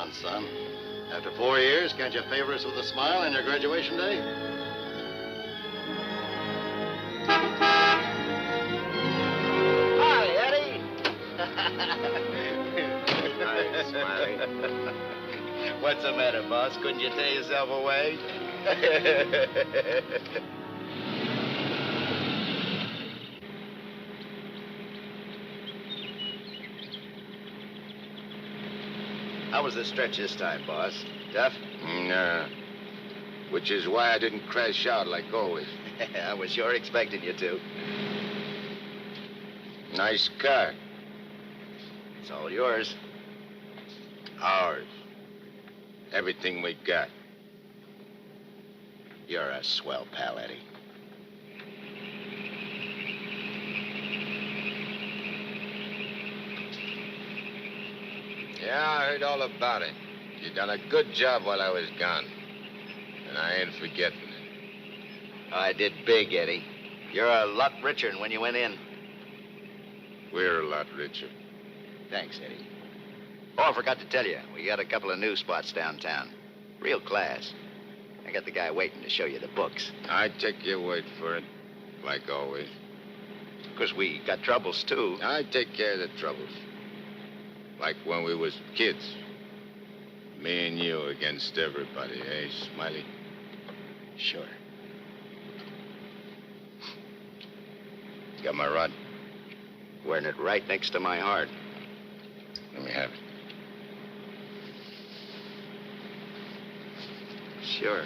on, son. After 4 years, can't you favor us with a smile on your graduation day? Hi, Eddie. Hi, Smiley. What's the matter, boss? Couldn't you tear yourself away? How was the stretch this time, boss? Tough? Nah. Which is why I didn't crash out like always. I was sure expecting you to. Nice car. It's all yours. Ours. Everything we got. You're a swell pal, Eddie. Yeah, I heard all about it. You done a good job while I was gone. And I ain't forgetting it. I did big, Eddie. You're a lot richer than when you went in. We're a lot richer. Thanks, Eddie. Oh, I forgot to tell you. We got a couple of new spots downtown. Real class. I got the guy waiting to show you the books. I take your word for it, like always. Of course, we got troubles, too. I take care of the troubles. Like when we was kids. Me and you against everybody, eh, Smiley? Sure. You got my rod? Wearing it right next to my heart. Let me have it. Sure.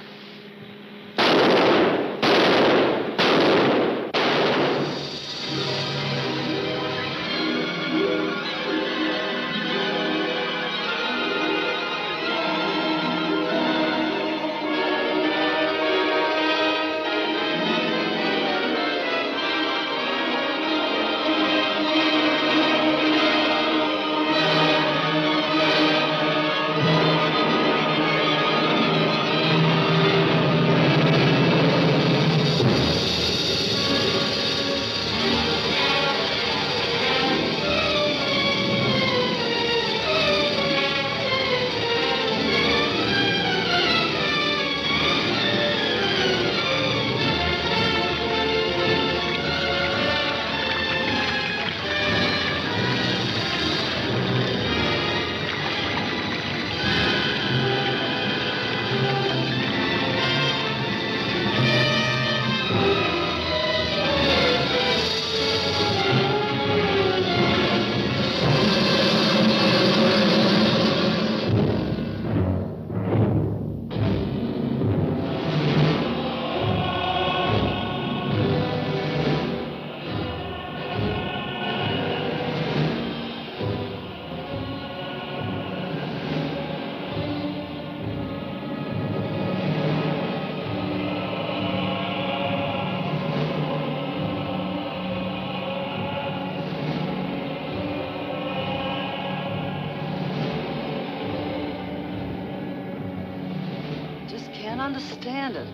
Understand it.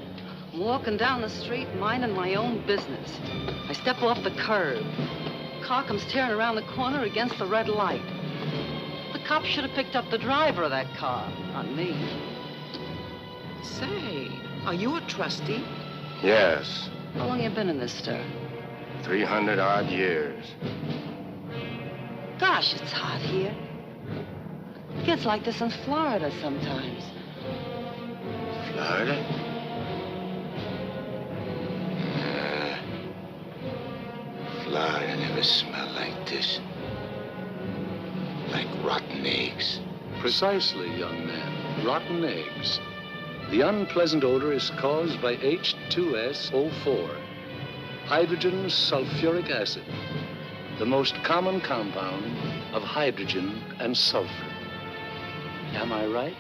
I'm walking down the street, minding my own business. I step off the curb. Car comes tearing around the corner against the red light. The cop should have picked up the driver of that car, not me. Say, are you a trustee? Yes. How long you been in this stir? 300-odd years. Gosh, it's hot here. It gets like this in Florida sometimes. Florida? Florida never smelled like this. Like rotten eggs. Precisely, young man. Rotten eggs. The unpleasant odor is caused by H2SO4, hydrogen sulfuric acid, the most common compound of hydrogen and sulfur. Am I right?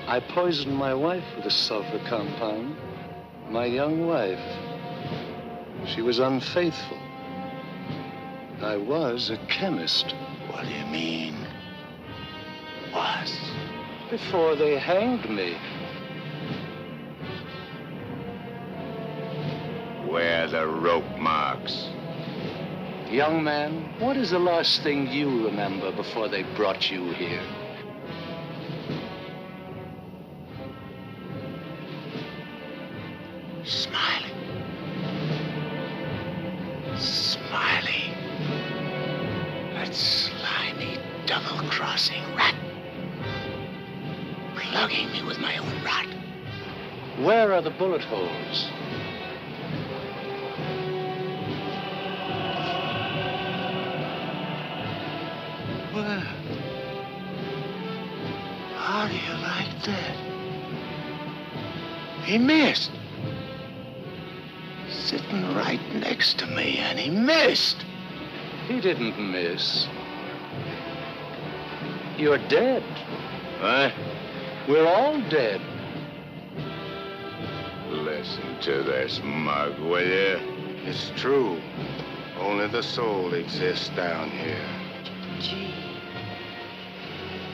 I poisoned my wife with a sulfur compound. My young wife. She was unfaithful. I was a chemist. What do you mean? Was? Before they hanged me. Where are the rope marks? Young man, what is the last thing you remember before they brought you here? Smiley. Smiley. That slimy, double-crossing rat. Plugging me with my own rod. Where are the bullet holes? Well, how do you like that? He missed. Sitting right next to me, and he missed. He didn't miss. You're dead. What? We're all dead. Listen to this mug, will you? It's true. Only the soul exists down here. Gee,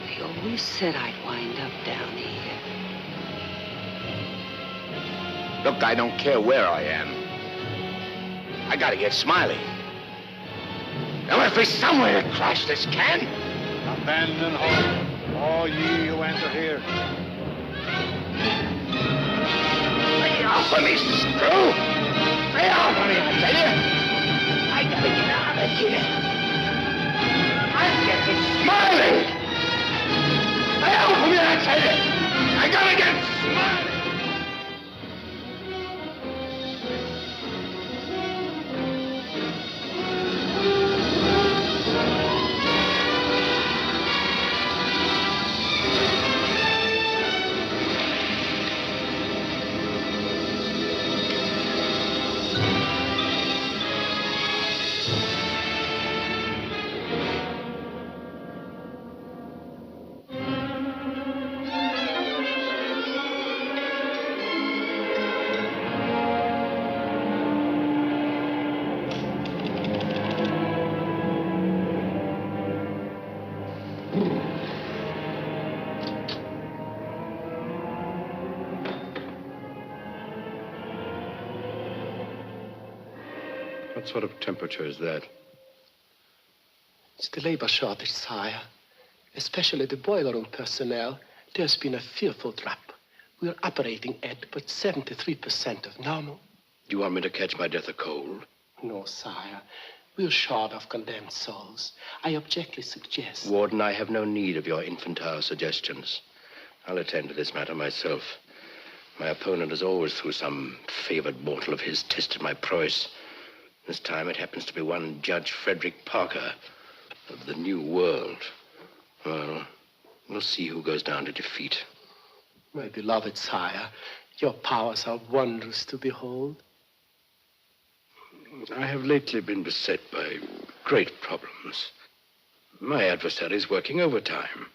they always said I'd wind up down here. Look, I don't care where I am. I gotta get Smiley. There must be some way to crash this can. Abandon hope, all ye who enter here. Lay off of me, screw! Lay off of me, I tell you! I gotta get out of here. I'm getting Smiley! Lay off of me, I tell you! I gotta get Smiley! What sort of temperature is that? It's the labor shortage, sire. Especially the boiler room personnel. There's been a fearful drop. We're operating at but 73% of normal. Do you want me to catch my death of cold? No, sire. We're short of condemned souls. I objectly suggest... Warden, I have no need of your infantile suggestions. I'll attend to this matter myself. My opponent has always, through some favored mortal of his, tested my prowess. This time it happens to be one Judge Frederick Parker of the New World. Well, we'll see who goes down to defeat. My beloved sire, your powers are wondrous to behold. I have lately been beset by great problems. My adversary is working overtime.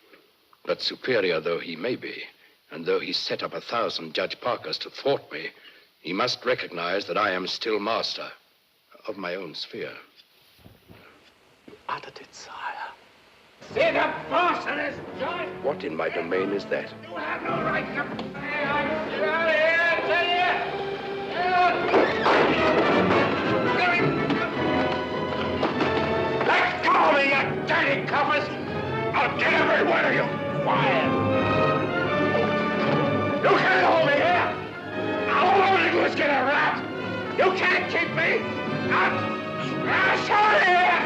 But superior though he may be, and though he set up 1,000 Judge Parkers to thwart me, he must recognize that I am still master of my own sphere. You uttered it, sire. See the boss of this joint? What in my domain is that? You have no right to... Hey, I'm get out of here, I tell you! Let go of me, you dirty coppers! I'll get every one of you fired! You can't hold me here! All I want to do is get a rat! You can't keep me! I'm sorry here!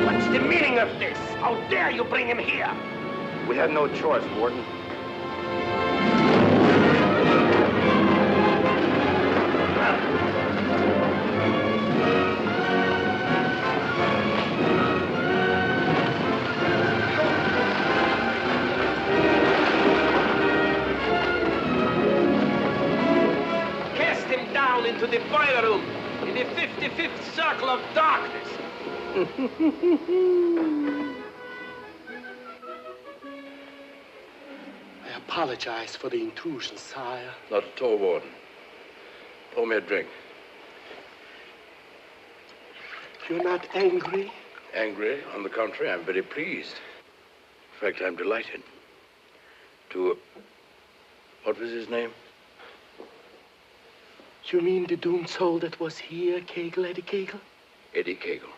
What's the meaning of this? How dare you bring him here? We had no choice, Warden. Into the boiler room, in the 55th circle of darkness. I apologize for the intrusion, sire. Not at all, Warden. Pour me a drink. You're not angry? Angry? On the contrary, I'm very pleased. In fact, I'm delighted to What was his name? You mean the doomed soul that was here, Kegel, Eddie Kegel? Eddie Kegel.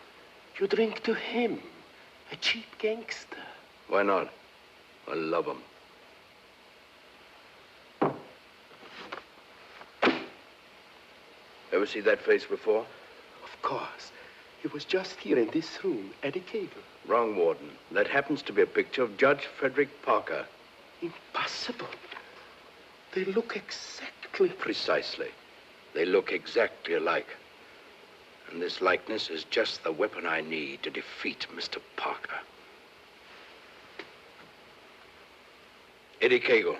You drink to him, a cheap gangster. Why not? I love him. Ever see that face before? Of course. He was just here in this room, Eddie Kegel. Wrong, Warden. That happens to be a picture of Judge Frederick Parker. Impossible. They look exactly... Precisely. They look exactly alike. And this likeness is just the weapon I need to defeat Mr. Parker. Eddie Kegel.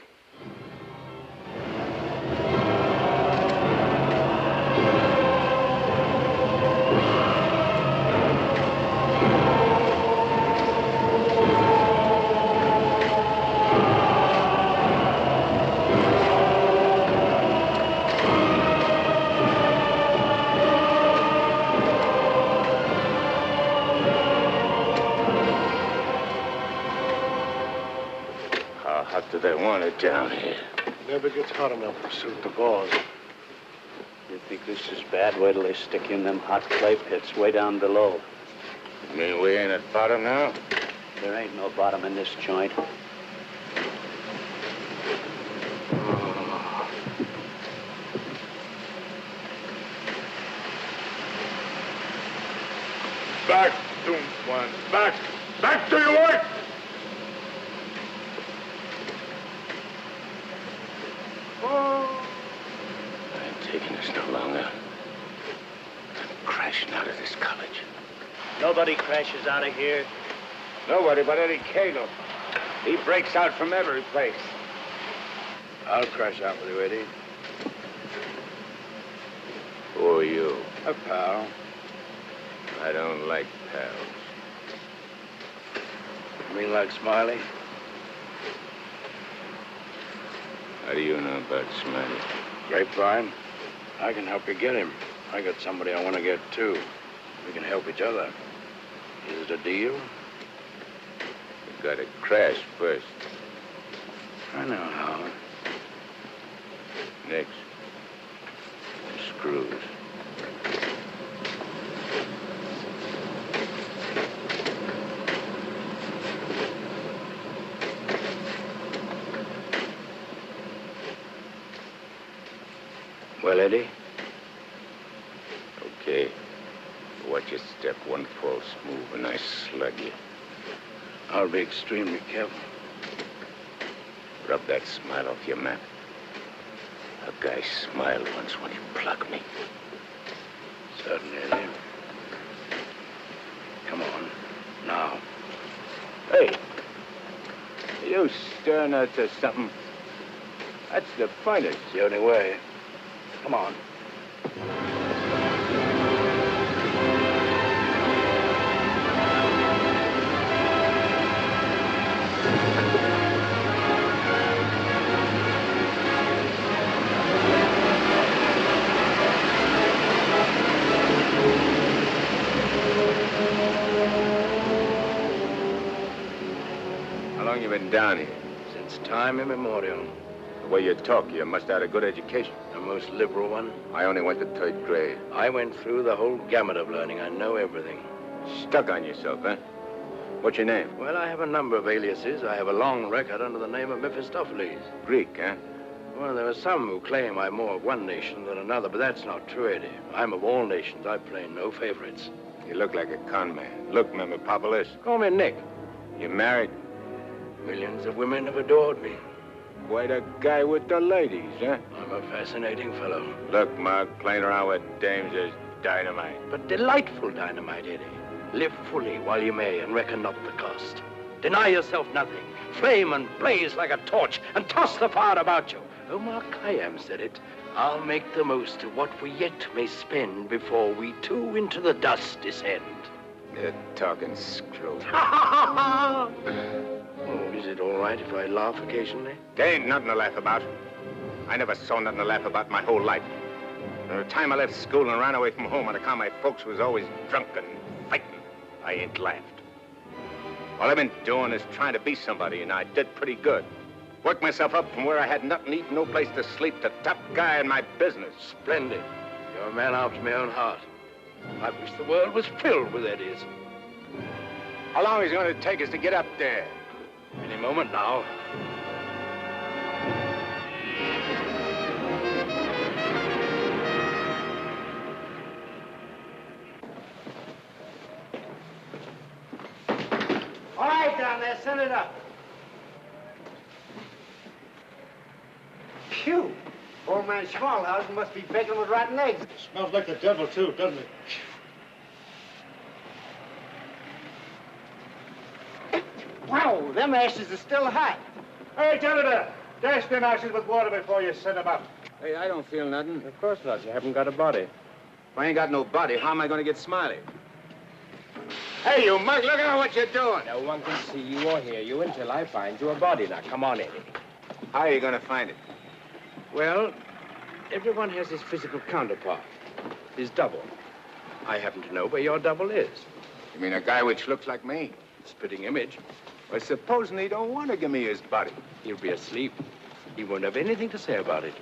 Do they want it down here? Never gets hot enough to suit the boss. You think this is bad? Wait till they stick you in them hot clay pits way down below. You mean we ain't at bottom now? There ain't no bottom in this joint. Back, doomed one. Back! Back to your work! I ain't taking this no longer. I'm crashing out of this college. Nobody crashes out of here. Nobody but Eddie Kegel. He breaks out from every place. I'll crash out with you, Eddie. Who are you? A pal. I don't like pals. You mean like Smiley? How do you know about Smiley? Grapevine. I can help you get him. I got somebody I want to get, too. We can help each other. Is it a deal? You gotta crash first. I know how. Next, the screws. Well, Eddie? Okay. Watch your step. One false move and I slug you. I'll be extremely careful. Rub that smile off your map. A guy smiled once when he plugged me. Certainly, Eddie. Come on. Now. Hey, you stirring out to something? That's the finest. It's the only way. Come on. How long you been down here? Since time immemorial. The way you talk, you must have had a good education. The most liberal one. I only went to 3rd grade. I went through the whole gamut of learning. I know everything. Stuck on yourself, huh? What's your name? Well, I have a number of aliases. I have a long record under the name of Mephistopheles. Greek, huh? Well, there are some who claim I'm more of one nation than another, but that's not true, Eddie. I'm of all nations. I play no favorites. You look like a con man. Look, Mephistopheles. Call me Nick. You married? Millions of women have adored me. Quite a guy with the ladies, huh? I'm a fascinating fellow. Look, Mark, playing around with dames is dynamite. But delightful dynamite, Eddie. Live fully while you may and reckon not the cost. Deny yourself nothing. Flame and blaze like a torch and toss the fire about you. Oh, Mark Khayyam said it. I'll make the most of what we yet may spend before we too into the dust descend. You're talking screw. Oh, is it all right if I laugh occasionally? There ain't nothing to laugh about. I never saw nothing to laugh about my whole life. From the time I left school and ran away from home on account my folks was always drunk and fighting, I ain't laughed. All I've been doing is trying to be somebody, and I did pretty good. Worked myself up from where I had nothing to eat, no place to sleep, to top guy in my business. Splendid. You're a man after my own heart. I wish the world was filled with Eddies. How long is it going to take us to get up there? Any moment now. All right, down there, send it up. Phew. Old man Schmalhausen must be baking with rotten eggs. It smells like the devil, too, doesn't it? Wow, them ashes are still hot. Hey, janitor, dash them ashes with water before you send them up. Hey, I don't feel nothing. Of course not. You haven't got a body. If I ain't got no body, how am I going to get Smiley? Hey, you mug, look at what you're doing. No one can see you or hear you until I find you a body. Now, come on, Eddie. How are you going to find it? Well, everyone has his physical counterpart, his double. I happen to know where your double is. You mean a guy which looks like me? Spitting image. Well, supposing he don't want to give me his body. He'll be asleep. He won't have anything to say about it.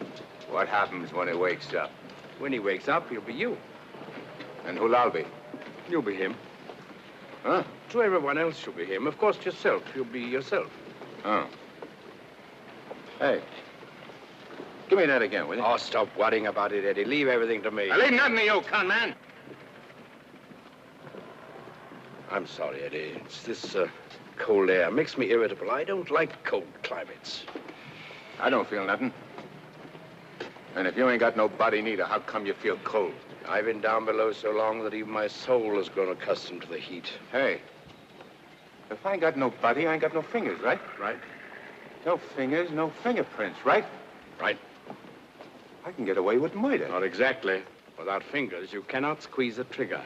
What happens when he wakes up? When he wakes up, he'll be you. And who'll I be? You'll be him. Huh? To everyone else, you'll be him. Of course, yourself. You'll be yourself. Oh. Hey. Give me that again, will you? Oh, stop worrying about it, Eddie. Leave everything to me. I leave nothing to you, con man. I'm sorry, Eddie. It's this cold air. Makes me irritable. I don't like cold climates. I don't feel nothing. And if you ain't got no body neither, how come you feel cold? I've been down below so long that even my soul has grown accustomed to the heat. Hey, if I ain't got no body, I ain't got no fingers, right? Right. No fingers, no fingerprints, right? Right. I can get away with murder. Not exactly. Without fingers, you cannot squeeze a trigger.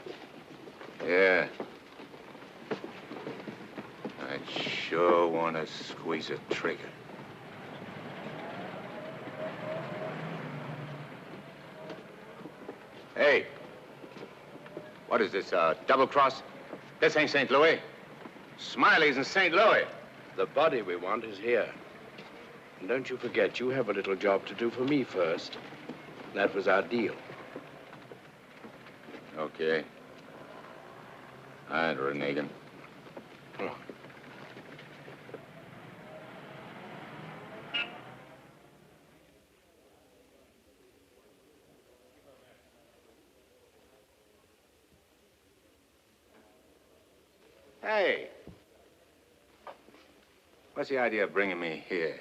Yeah. I sure want to squeeze a trigger. Hey. What is this, double cross? This ain't St. Louis. Smiley's in St. Louis. The body we want is here. And don't you forget, you have a little job to do for me first. That was our deal. Okay. I ain't reneging. Come on. Hey. What's the idea of bringing me here?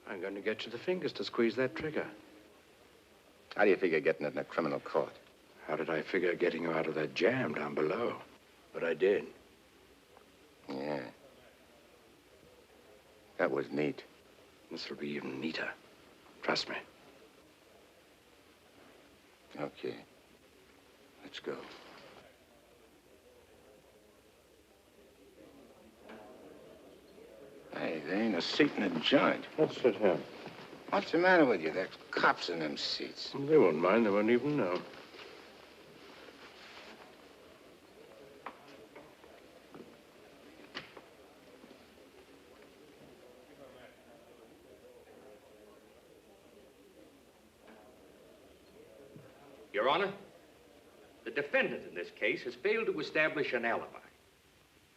I'm going to get you the fingers to squeeze that trigger. How do you figure getting it in a criminal court? How did I figure getting you out of that jam down below? But I did. Yeah. That was neat. This will be even neater. Trust me. Okay. Let's go. Hey, there ain't a seat in the joint. Let's sit here. What's the matter with you? There's cops in them seats. They won't mind. They won't even know. Your Honor, the defendant in this case has failed to establish an alibi.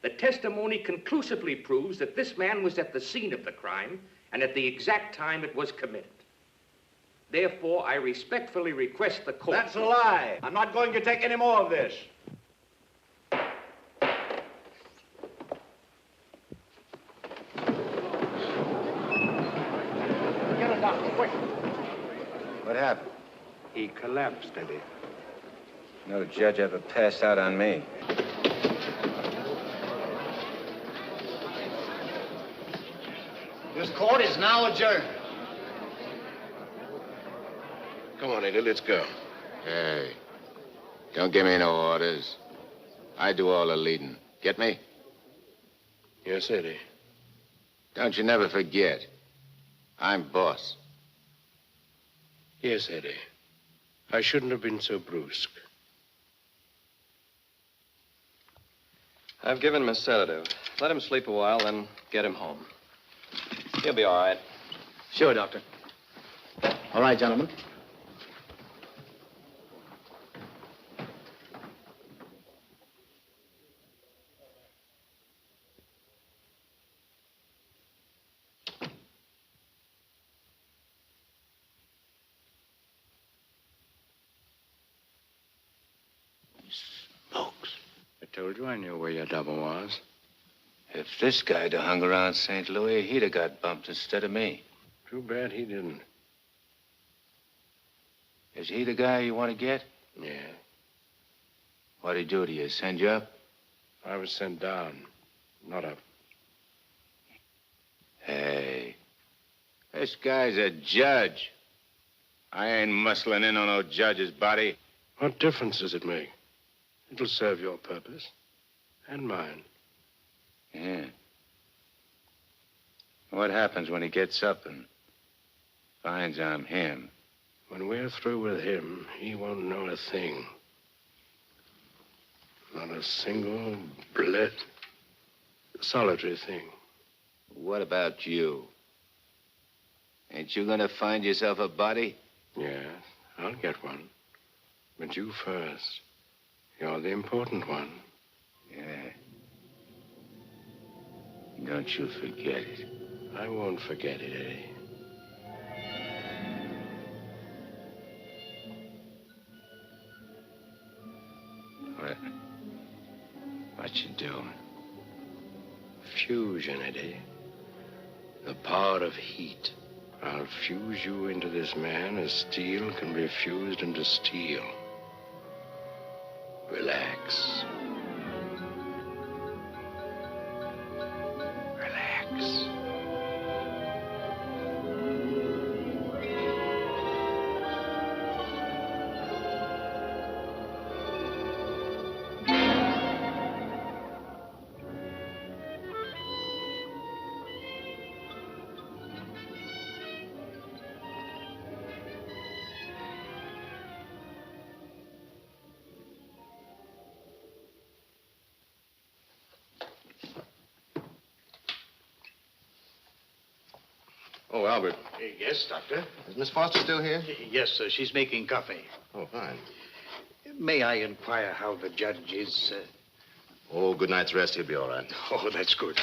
The testimony conclusively proves that this man was at the scene of the crime and at the exact time it was committed. Therefore, I respectfully request the court... That's a lie. I'm not going to take any more of this. Get a doctor, quick. What happened? He collapsed, Eddie. No judge ever passed out on me. This court is now adjourned. Come on, Eddie, let's go. Hey, don't give me no orders. I do all the leading. Get me? Yes, Eddie. Don't you never forget. I'm boss. Yes, Eddie. I shouldn't have been so brusque. I've given him a sedative. Let him sleep a while, then get him home. He'll be all right. Sure, Doctor. All right, gentlemen. I told you I knew where your double was. If this guy'd have hung around St. Louis, he'd have got bumped instead of me. Too bad he didn't. Is he the guy you want to get? Yeah. What'd he do to you? Send you up? I was sent down, not up. Hey, this guy's a judge. I ain't muscling in on no judge's body. What difference does it make? It'll serve your purpose. And mine. Yeah. What happens when he gets up and finds I'm him? When we're through with him, he won't know a thing. Not a single solitary thing. What about you? Ain't you gonna find yourself a body? Yes, I'll get one. But you first. You're the important one. Yeah. Don't you forget it. I won't forget it, Eddie. What you doing? Fusion, Eddie. The power of heat. I'll fuse you into this man as steel can be fused into steel. Relax. Relax. Oh, Albert. Yes, Doctor? Is Miss Foster still here? Yes, sir. She's making coffee. Oh, fine. May I inquire how the judge is? Oh, good night's rest. He'll be all right. Oh, that's good.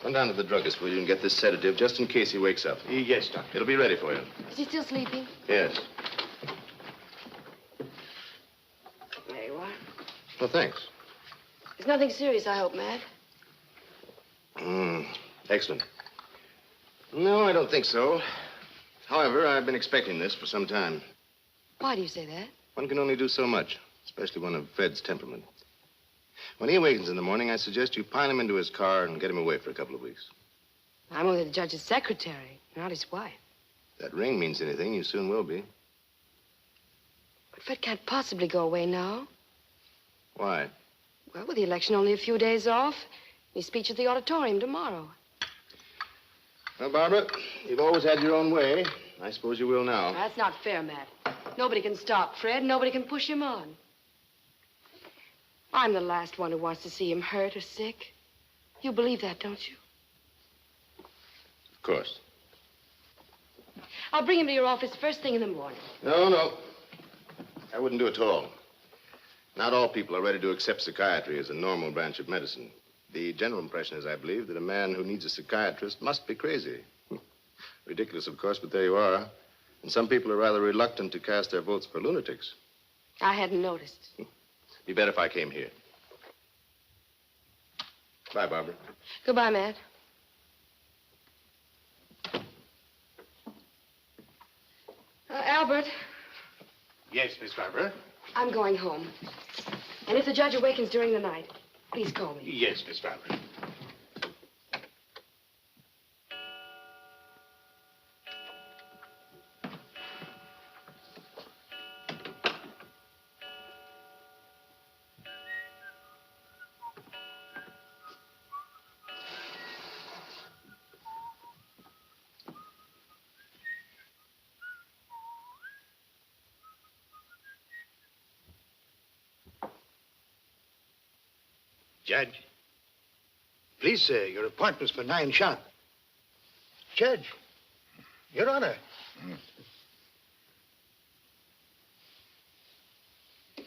Run down to the druggist, will you, and get this sedative just in case he wakes up. Yes, Doctor. It'll be ready for you. Is he still sleeping? Yes. There you are. Well, thanks. It's nothing serious, I hope, Matt. Excellent. No, I don't think so. However, I've been expecting this for some time. Why do you say that? One can only do so much, especially one of Fred's temperament. When he awakens in the morning, I suggest you pile him into his car and get him away for a couple of weeks. I'm only the judge's secretary, not his wife. If that ring means anything, you soon will be. But Fred can't possibly go away now. Why? Well, with the election only a few days off, his speech at the auditorium tomorrow. Well, Barbara, you've always had your own way. I suppose you will now. That's not fair, Matt. Nobody can stop Fred. Nobody can push him on. I'm the last one who wants to see him hurt or sick. You believe that, don't you? Of course. I'll bring him to your office first thing in the morning. No. I wouldn't do it at all. Not all people are ready to accept psychiatry as a normal branch of medicine. The general impression is, I believe, that a man who needs a psychiatrist must be crazy. Ridiculous, of course, but there you are. And some people are rather reluctant to cast their votes for lunatics. I hadn't noticed. Be better if I came here. Bye, Barbara. Goodbye, Matt. Albert. Yes, Miss Barbara? I'm going home. And if the judge awakens during the night, please call me. Yes, Miss Barbara. Judge. Please, sir, your appointment's for 9 sharp. Judge. Your Honor.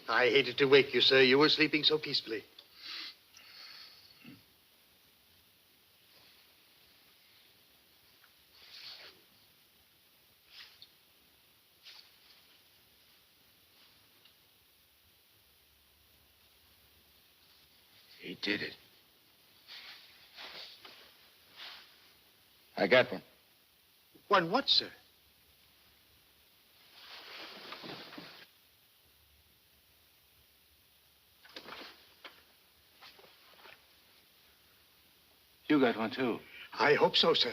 I hated to wake you, sir. You were sleeping so peacefully. He did it. I got one. One what, sir? You got one, too. I hope so, sir.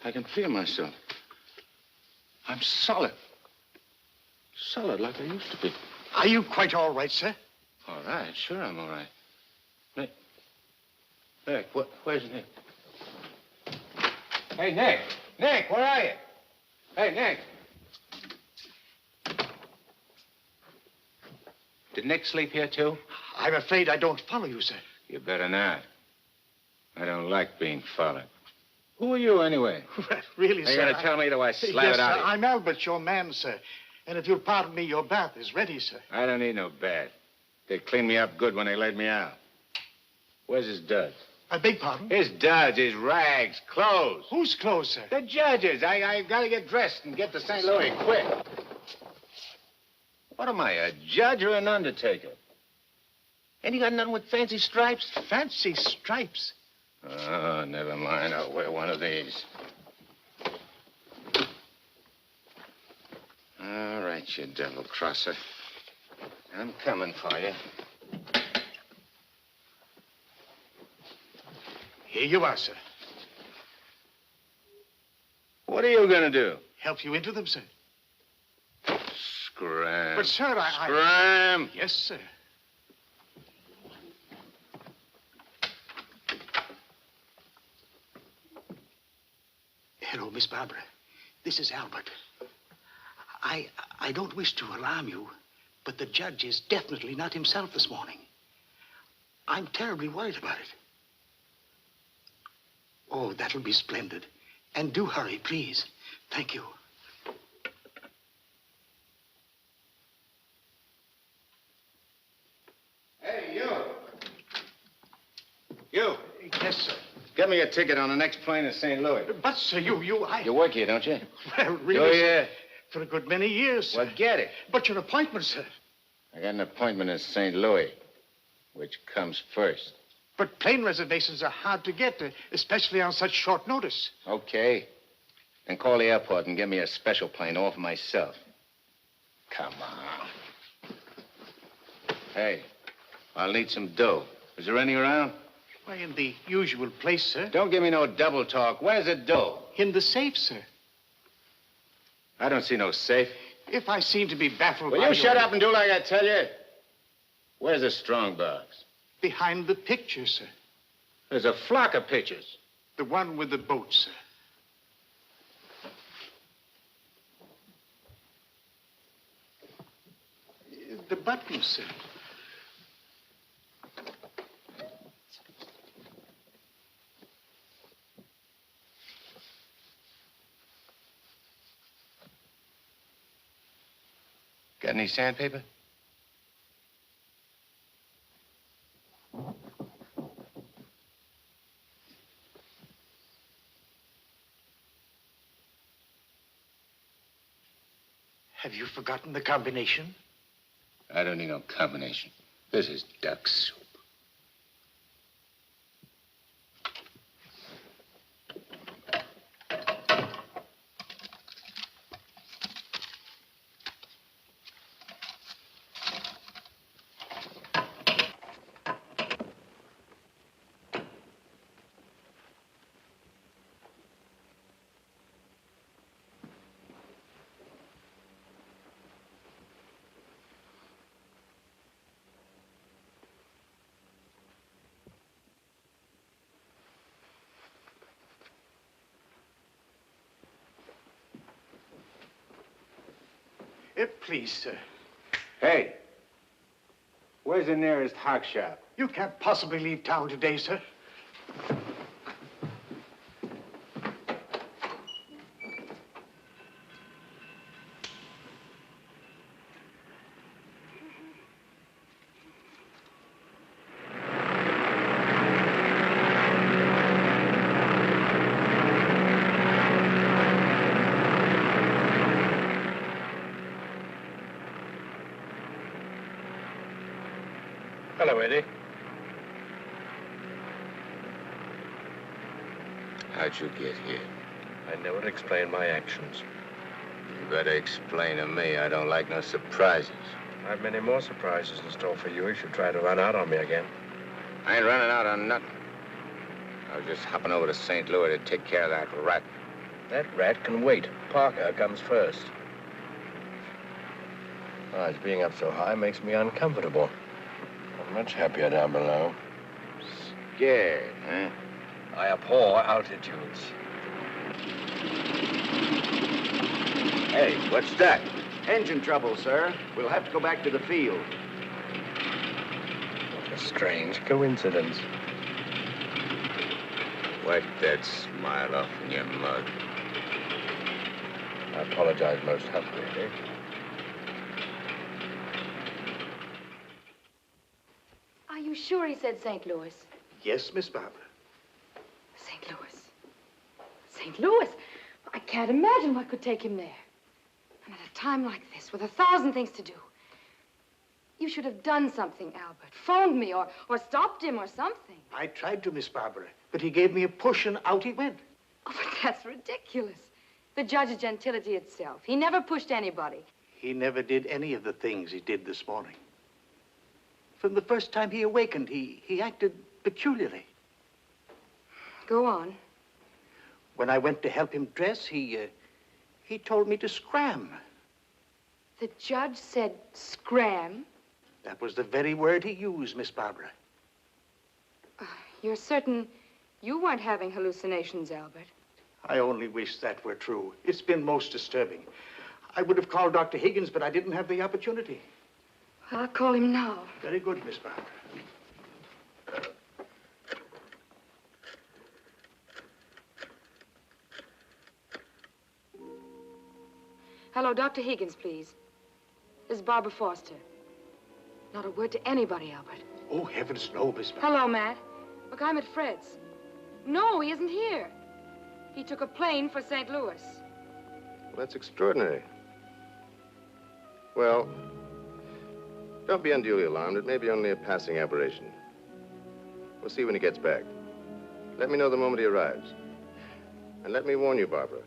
I can feel myself. I'm solid. Solid like I used to be. Are you quite all right, sir? All right, sure I'm all right. Nick, where's Nick? Hey, Nick! Nick, where are you? Hey, Nick! Did Nick sleep here, too? I'm afraid I don't follow you, sir. You better not. I don't like being followed. Who are you, anyway? Really, Are you sir? going to tell me till I slap yes, it out sir. of you? I'm Albert, your man, sir. And if you'll pardon me, your bath is ready, sir. I don't need no bath. They cleaned me up good when they laid me out. Where's his duds? I beg pardon? His duds, his rags, clothes. Whose clothes, sir? The judge's. I got to get dressed and get to St. Louis quick. What am I, a judge or an undertaker? Ain't you got nothing with fancy stripes? Fancy stripes? Oh, never mind. I'll wear one of these. All right, you devil crosser. I'm coming for you. Here you are, sir. What are you going to do? Help you into them, sir. Scram. But, sir, Scram! Yes, sir. Hello, Miss Barbara. This is Albert. I don't wish to alarm you, but the judge is definitely not himself this morning. I'm terribly worried about it. Oh, that'll be splendid. And do hurry, please. Thank you. Hey, you. You. Yes, sir. Get me a ticket on the next plane to St. Louis. But, sir, you work here, don't you? Well, really, Oh, yeah. for a good many years, sir. Well, get it. But your appointment, sir. I got an appointment in St. Louis. Which comes first? But plane reservations are hard to get, especially on such short notice. Okay. Then call the airport and get me a special plane all for myself. Come on. Hey, I'll need some dough. Is there any around? Why, in the usual place, sir. Don't give me no double talk. Where's the dough? In the safe, sir. I don't see no safe. If I seem to be baffled Will by you shut up and do like I tell you? Where's the strong box? Behind the picture, sir. There's a flock of pictures. The one with the boat, sir. The button, sir. Got any sandpaper? Have you forgotten the combination? I don't need no combination. This is duck soup. Please, sir. Hey, where's the nearest hock shop? You can't possibly leave town today, sir. Hello, Eddie. How'd you get here? I never explain my actions. You better explain to me. I don't like no surprises. I've many more surprises in store for you if you try to run out on me again. I ain't running out on nothing. I was just hopping over to St. Louis to take care of that rat. That rat can wait. Parker comes first. Oh, his being up so high makes me uncomfortable. I'm much happier down below. Scared, huh? I abhor altitudes. Hey, what's that? Engine trouble, sir. We'll have to go back to the field. What a strange coincidence. Wipe that smile off in your mug. I apologize most humbly, Eddie. Are you sure he said St. Louis? Yes, Miss Barbara. St. Louis. St. Louis? I can't imagine what could take him there. And at a time like this, with 1,000 things to do. You should have done something, Albert. Phoned me or stopped him or something. I tried to, Miss Barbara, but he gave me a push and out he went. Oh, but that's ridiculous. The judge's gentility itself. He never pushed anybody. He never did any of the things he did this morning. From the first time he awakened, he acted peculiarly. Go on. When I went to help him dress, he told me to scram. The judge said scram? That was the very word he used, Miss Barbara. You're certain you weren't having hallucinations, Albert? I only wish that were true. It's been most disturbing. I would have called Dr. Higgins, but I didn't have the opportunity. I'll call him now. Very good, Miss Barbara. Hello, Dr. Higgins, please. This is Barbara Foster. Not a word to anybody, Albert. Oh, heavens, no, Miss Barbara. Hello, Matt. Look, I'm at Fred's. No, he isn't here. He took a plane for St. Louis. Well, that's extraordinary. Well, don't be unduly alarmed. It may be only a passing aberration. We'll see when he gets back. Let me know the moment he arrives. And let me warn you, Barbara,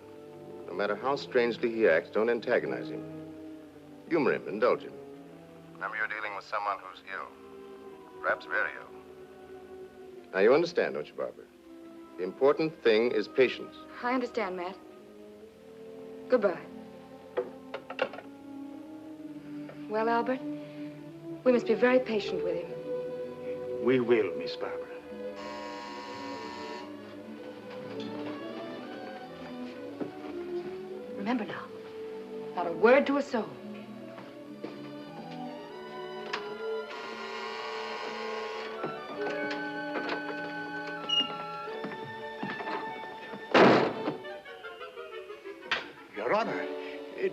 no matter how strangely he acts, don't antagonize him. Humor him, indulge him. Remember, you're dealing with someone who's ill. Perhaps very ill. Now, you understand, don't you, Barbara? The important thing is patience. I understand, Matt. Goodbye. Well, Albert, we must be very patient with him. We will, Miss Barbara. Remember now, not a word to a soul. Your Honor,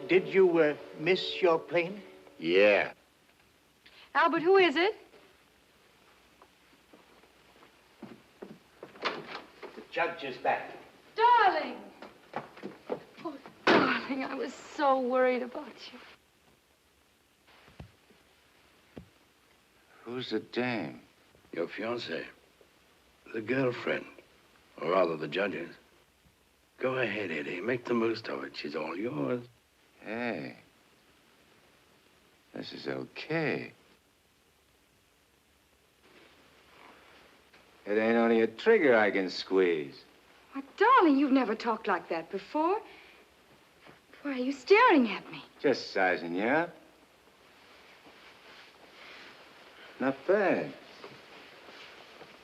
did you miss your plane? Yeah. Albert, who is it? The judge is back. Darling! Oh, darling, I was so worried about you. Who's the dame? Your fiancée. The girlfriend. Or rather, the judge's. Go ahead, Eddie. Make the most of it. She's all yours. Hey. This is okay. It ain't only a trigger I can squeeze. Why, darling, you've never talked like that before. Why are you staring at me? Just sizing you up. Not bad.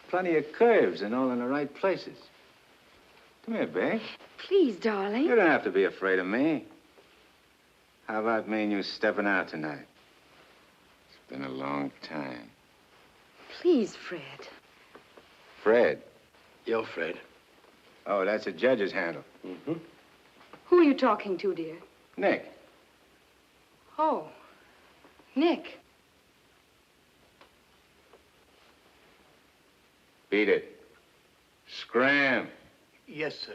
Plenty of curves and all in the right places. Come here, babe. Please, darling. You don't have to be afraid of me. How about me and you stepping out tonight? It's been a long time. Please, Fred. Fred? You're Fred. Oh, that's a judge's handle. Mm-hmm. Who are you talking to, dear? Nick. Oh, Nick. Beat it. Scram. Yes, sir.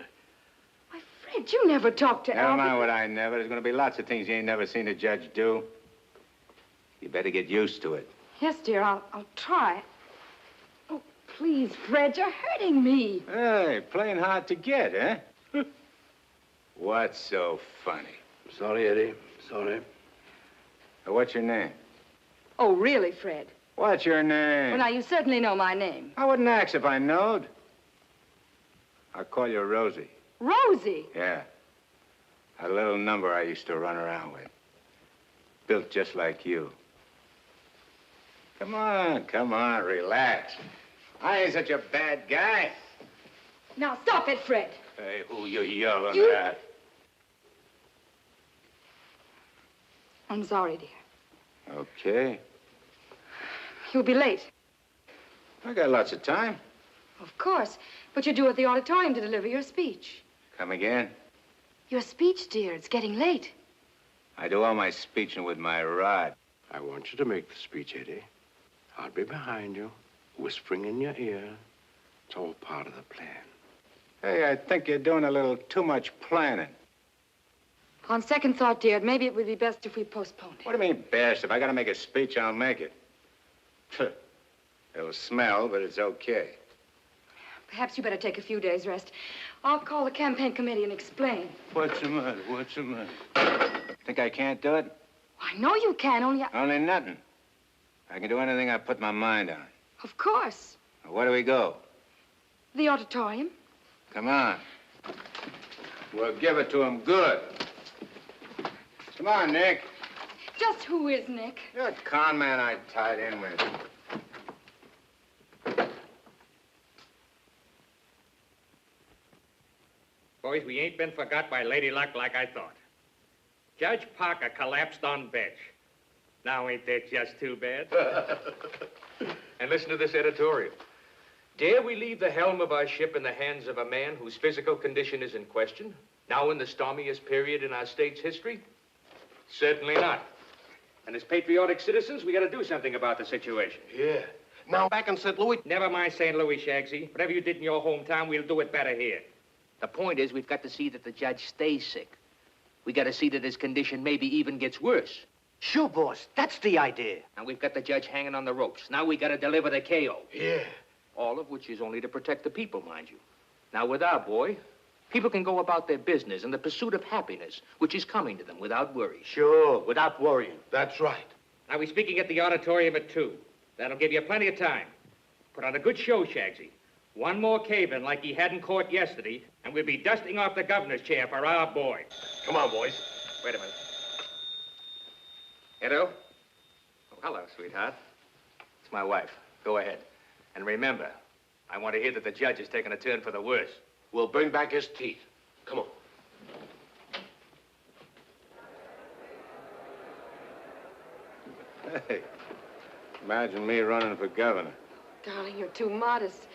Why, Fred, you never talked to Never Albert. mind what I never. There's going to be lots of things you ain't never seen a judge do. You better get used to it. Yes, dear, I'll try. Oh, please, Fred, you're hurting me. Hey, playing hard to get, eh? What's so funny? Sorry, Eddie. Sorry. What's your name? Oh, really, Fred? What's your name? Well, now, you certainly know my name. I wouldn't ask if I knowed. I'll call you Rosie. Rosie? Yeah. A little number I used to run around with. Built just like you. Come on, relax. I ain't such a bad guy. Now, stop it, Fred. Hey, who you yelling at? I'm sorry, dear. Okay. You'll be late. I got lots of time. Of course. But you're due at the auditorium to deliver your speech. Come again? Your speech, dear. It's getting late. I do all my speeching with my rod. I want you to make the speech, Eddie. I'll be behind you, whispering in your ear. It's all part of the plan. Hey, I think you're doing a little too much planning. On second thought, dear, maybe it would be best if we postponed it. What do you mean, best? If I gotta make a speech, I'll make it. It'll smell, but it's okay. Perhaps you better take a few days' rest. I'll call the campaign committee and explain. What's the matter? What's the matter? Think I can't do it? I know you can, only Only nothing. I can do anything I put my mind on. Of course. Now, where do we go? The auditorium. Come on. We'll give it to him good. Come on, Nick. Just who is Nick? You're a con man I tied in with. Boys, we ain't been forgot by Lady Luck like I thought. Judge Parker collapsed on bench. Now ain't that just too bad? And listen to this editorial. Dare we leave the helm of our ship in the hands of a man whose physical condition is in question, now in the stormiest period in our state's history? Certainly not. And as patriotic citizens, we gotta do something about the situation. Yeah. Now, back in St. Louis... Never mind St. Louis, Shagsy. Whatever you did in your hometown, we'll do it better here. The point is, we've got to see that the judge stays sick. We got to see that his condition maybe even gets worse. Sure, boss. That's the idea. And we've got the judge hanging on the ropes. Now we got to deliver the KO. Yeah. All of which is only to protect the people, mind you. Now, with our boy, people can go about their business in the pursuit of happiness, which is coming to them without worry. Sure, without worrying. That's right. Now, we're speaking at the auditorium at 2. That'll give you plenty of time. Put on a good show, Shagsy. One more cave-in like he had in court yesterday, and we'll be dusting off the governor's chair for our boy. Come on, boys. Wait a minute. Edo? Oh, hello, sweetheart. It's my wife. Go ahead. And remember, I want to hear that the judge has taken a turn for the worse. We'll bring back his teeth. Come on. Hey, imagine me running for governor. Darling, you're too modest.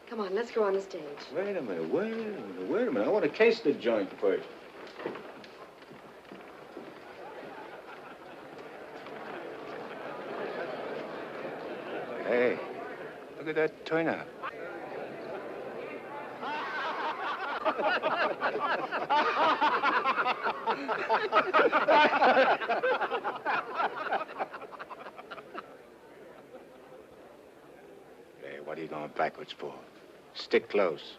Come on, let's go on the stage. Wait a minute. I want to case the joint first. Hey, look at that turnout. Hey, what are you going backwards for? Stick close.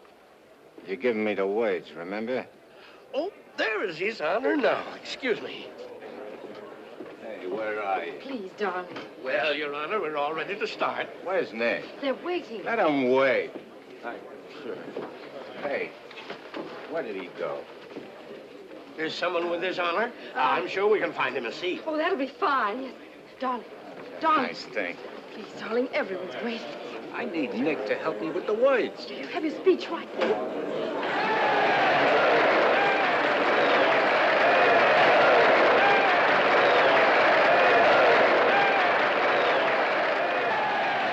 You're giving me the words, remember? Oh, there is His Honor now. Excuse me. Hey, where are you? Please, darling. Well, Your Honor, we're all ready to start. Where's Nick? They're waiting. Let him wait. Sure. Hey, where did he go? There's someone with His Honor. I'm sure we can find him a seat. Oh, that'll be fine. Yes. Darling. Darling. Nice thing. Please, darling, everyone's waiting. I need Nick to help me with the words. Do you have your speech right?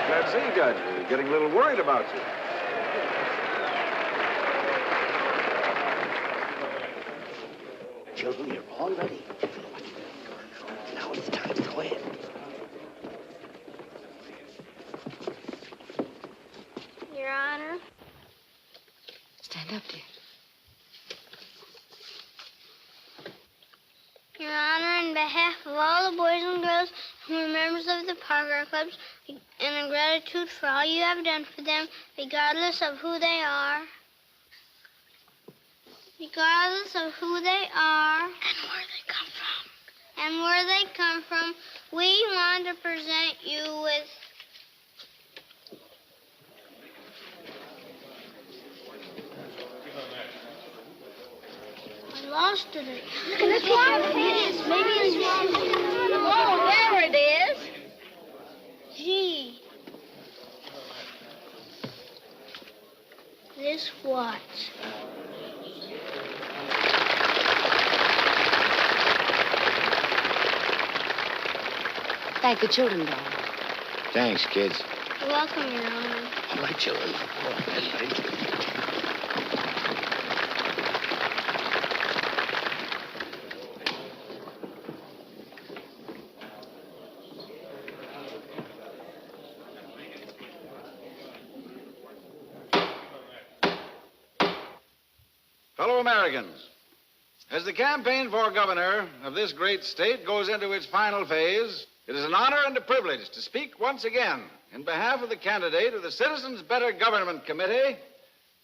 Glad to see you, Judge. We're getting a little worried about you. Children, you're all ready. Now it's time to go in. Your Honor. Stand up, dear. Your Honor, on behalf of all the boys and girls who are members of the Parker Clubs, and in gratitude for all you have done for them, regardless of who they are. Regardless of who they are. And where they come from. And where they come from, we want to present you with... I lost it. Look at this. Maybe it's wrong. Oh, there it is. Gee. This what? Thank the children, darling. Thanks, kids. You're welcome, Your Honor. All right, children. Thank you. Fellow Americans, as the campaign for governor of this great state goes into its final phase, it is an honor and a privilege to speak once again in behalf of the candidate of the Citizens Better Government Committee,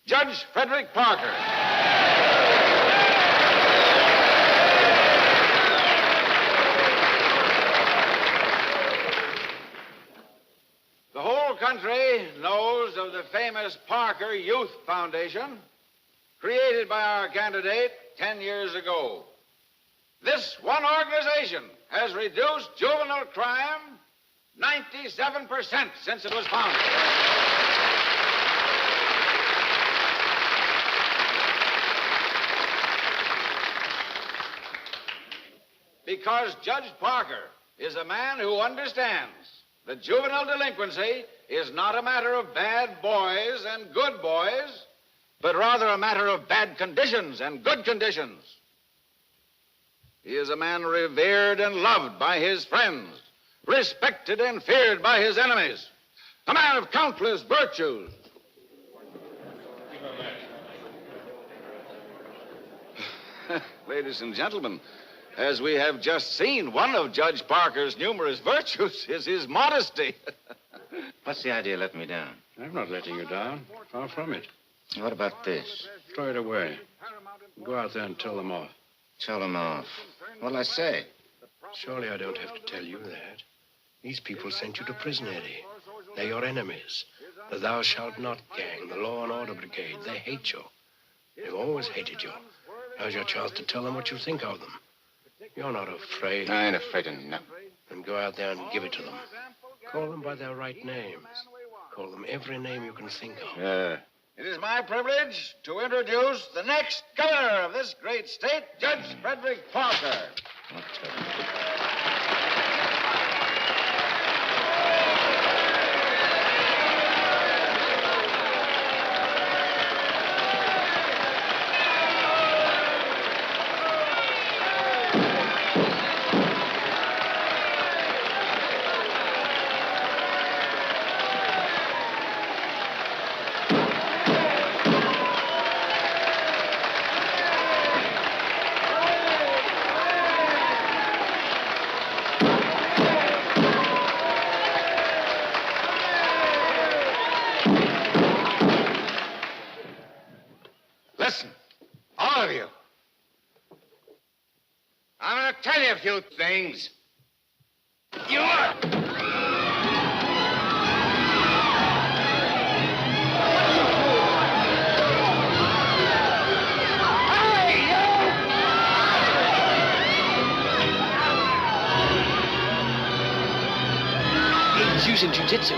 Judge Frederick Parker. The whole country knows of the famous Parker Youth Foundation, created by our candidate 10 years ago. This one organization has reduced juvenile crime 97% since it was founded. Because Judge Parker is a man who understands that juvenile delinquency is not a matter of bad boys and good boys, but rather a matter of bad conditions and good conditions. He is a man revered and loved by his friends, respected and feared by his enemies, a man of countless virtues. Ladies and gentlemen, as we have just seen, one of Judge Parker's numerous virtues is his modesty. What's the idea of letting me down? I'm not letting you down. Far from it. What about this? Throw it away. Go out there and tell them off. Tell them off. What'll I say? Surely I don't have to tell you that. These people sent you to prison, Eddie. They're your enemies. The Thou Shalt Not gang, the Law and Order Brigade. They hate you. They've always hated you. Now's your chance to tell them what you think of them. You're not afraid. I ain't afraid of nothing. Then go out there and give it to them. Call them by their right names. Call them every name you can think of. It is my privilege to introduce the next governor of this great state, Judge Frederick Parker. Listen, all of you. I'm going to tell you a few things. You are... He's using jiu-jitsu.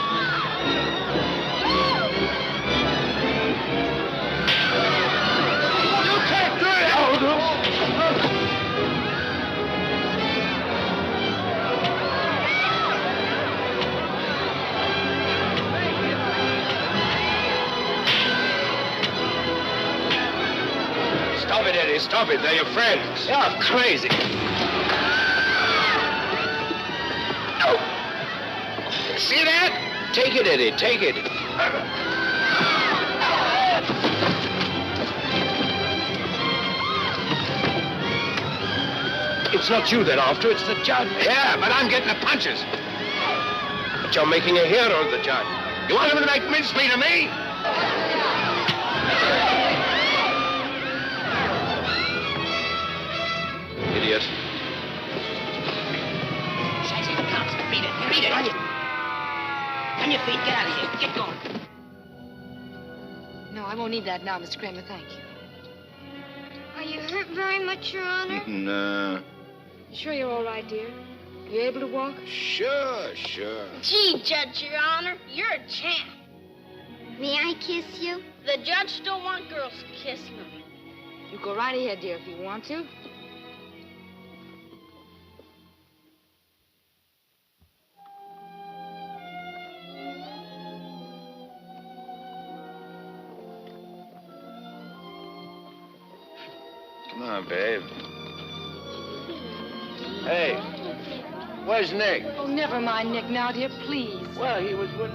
Stop it, Eddie. Stop it. They're your friends. You're crazy. No. See that? Take it, Eddie. Take it. It's not you they're after. It's the judge. Yeah, but I'm getting the punches. But you're making a hero of the judge. You want him to make mincemeat of me? Idiot. Shaggy, the cops. Beat it. Beat it. On your feet. Get out of here. Get going. No, I won't need that now, Mr. Kramer. Thank you. Are you hurt very much, Your Honor? No. You sure you're all right, dear? You able to walk? Sure. Gee, Judge, Your Honor, you're a champ. May I kiss you? The judge don't want girls kissing him. You go right ahead, dear, if you want to. Come on, babe. Hey, where's Nick? Oh, never mind Nick now, dear, please. Well, he was with...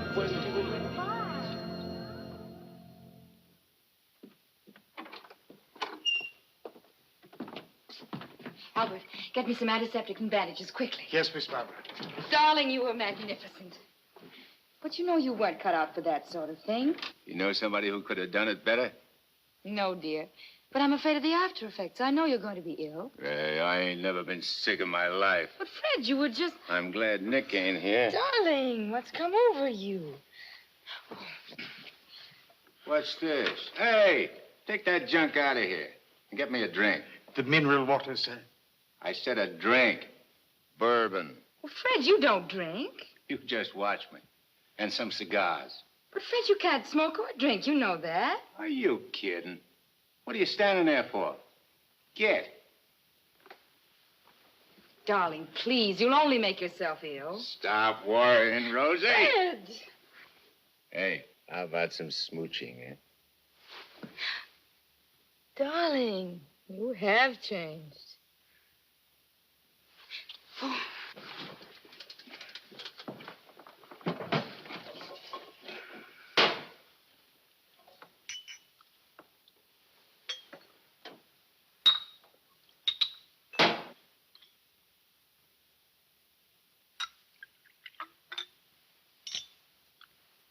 Albert, get me some antiseptic and bandages, quickly. Yes, Miss Barbara. Darling, you were magnificent. But you know you weren't cut out for that sort of thing. You know somebody who could have done it better? No, dear. But I'm afraid of the after effects. I know you're going to be ill. Hey, I ain't never been sick in my life. But, Fred, you were just... I'm glad Nick ain't here. Darling, what's come over you? What's this? Hey, take that junk out of here and get me a drink. The mineral water, sir. I said a drink. Bourbon. Well, Fred, you don't drink. You just watch me. And some cigars. But, Fred, you can't smoke or drink. You know that. Are you kidding? What are you standing there for? Get. Darling, please. You'll only make yourself ill. Stop worrying, Rosie. Fred! Hey, how about some smooching, eh? Darling, you have changed. Oh.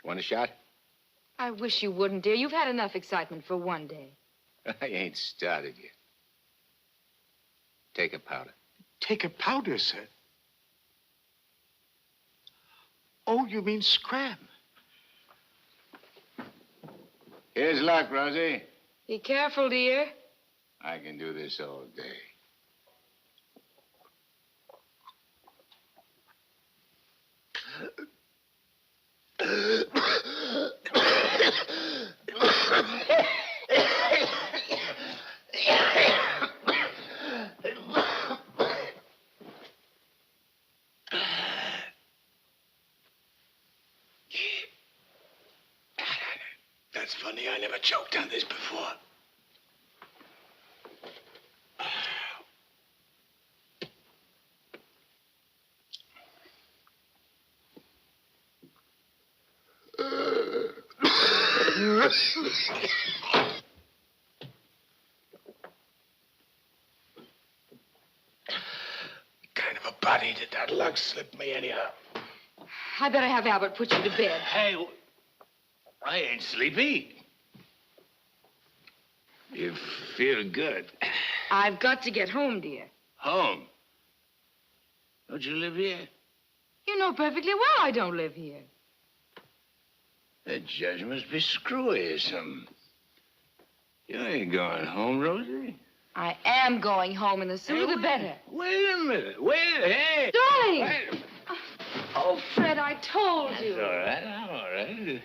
Want a shot? I wish you wouldn't, dear. You've had enough excitement for one day. I ain't started yet. Take a powder. Take a powder, sir? Oh, you mean scram? Here's luck, Rosie. Be careful, dear. I can do this all day. That's funny. I never choked on this before. Kind of a body did that lug slip me anyhow? I better have Albert put you to bed. Hey, I ain't sleepy. You feel good. I've got to get home, dear. Home? Don't you live here? You know perfectly well I don't live here. The judge must be screwy or something. You ain't going home, Rosie. I am going home, and the sooner the better. Wait a minute. Hey. Darling! Wait. Oh, Fred, I told you. That's all right. I'm all right.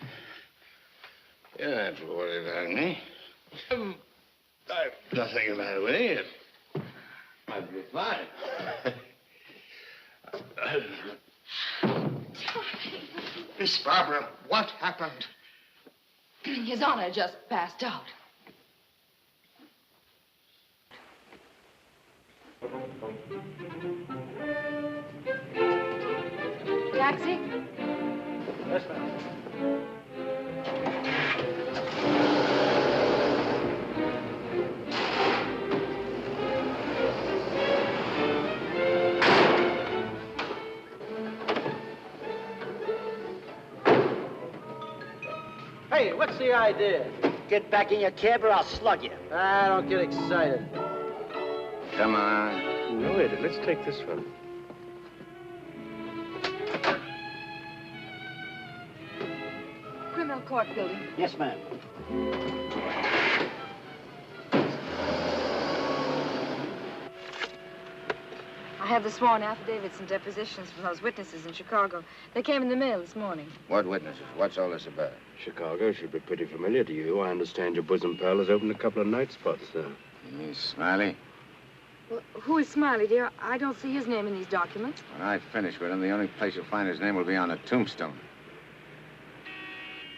You don't have to worry about me. I've nothing the matter with me. I'll be fine. Miss Barbara, what happened? His Honor just passed out. Taxi? Yes, ma'am. Hey, what's the idea? Get back in your cab or I'll slug you. I don't get excited. Come on. No, Eddie, let's take this one. Criminal court building. Yes, ma'am. I have the sworn affidavits and depositions from those witnesses in Chicago. They came in the mail this morning. What witnesses? What's all this about? Chicago should be pretty familiar to you. I understand your bosom pal has opened a couple of night spots there. You mean Smiley? Well, who is Smiley, dear? I don't see his name in these documents. When I finish with him, the only place you'll find his name will be on a tombstone.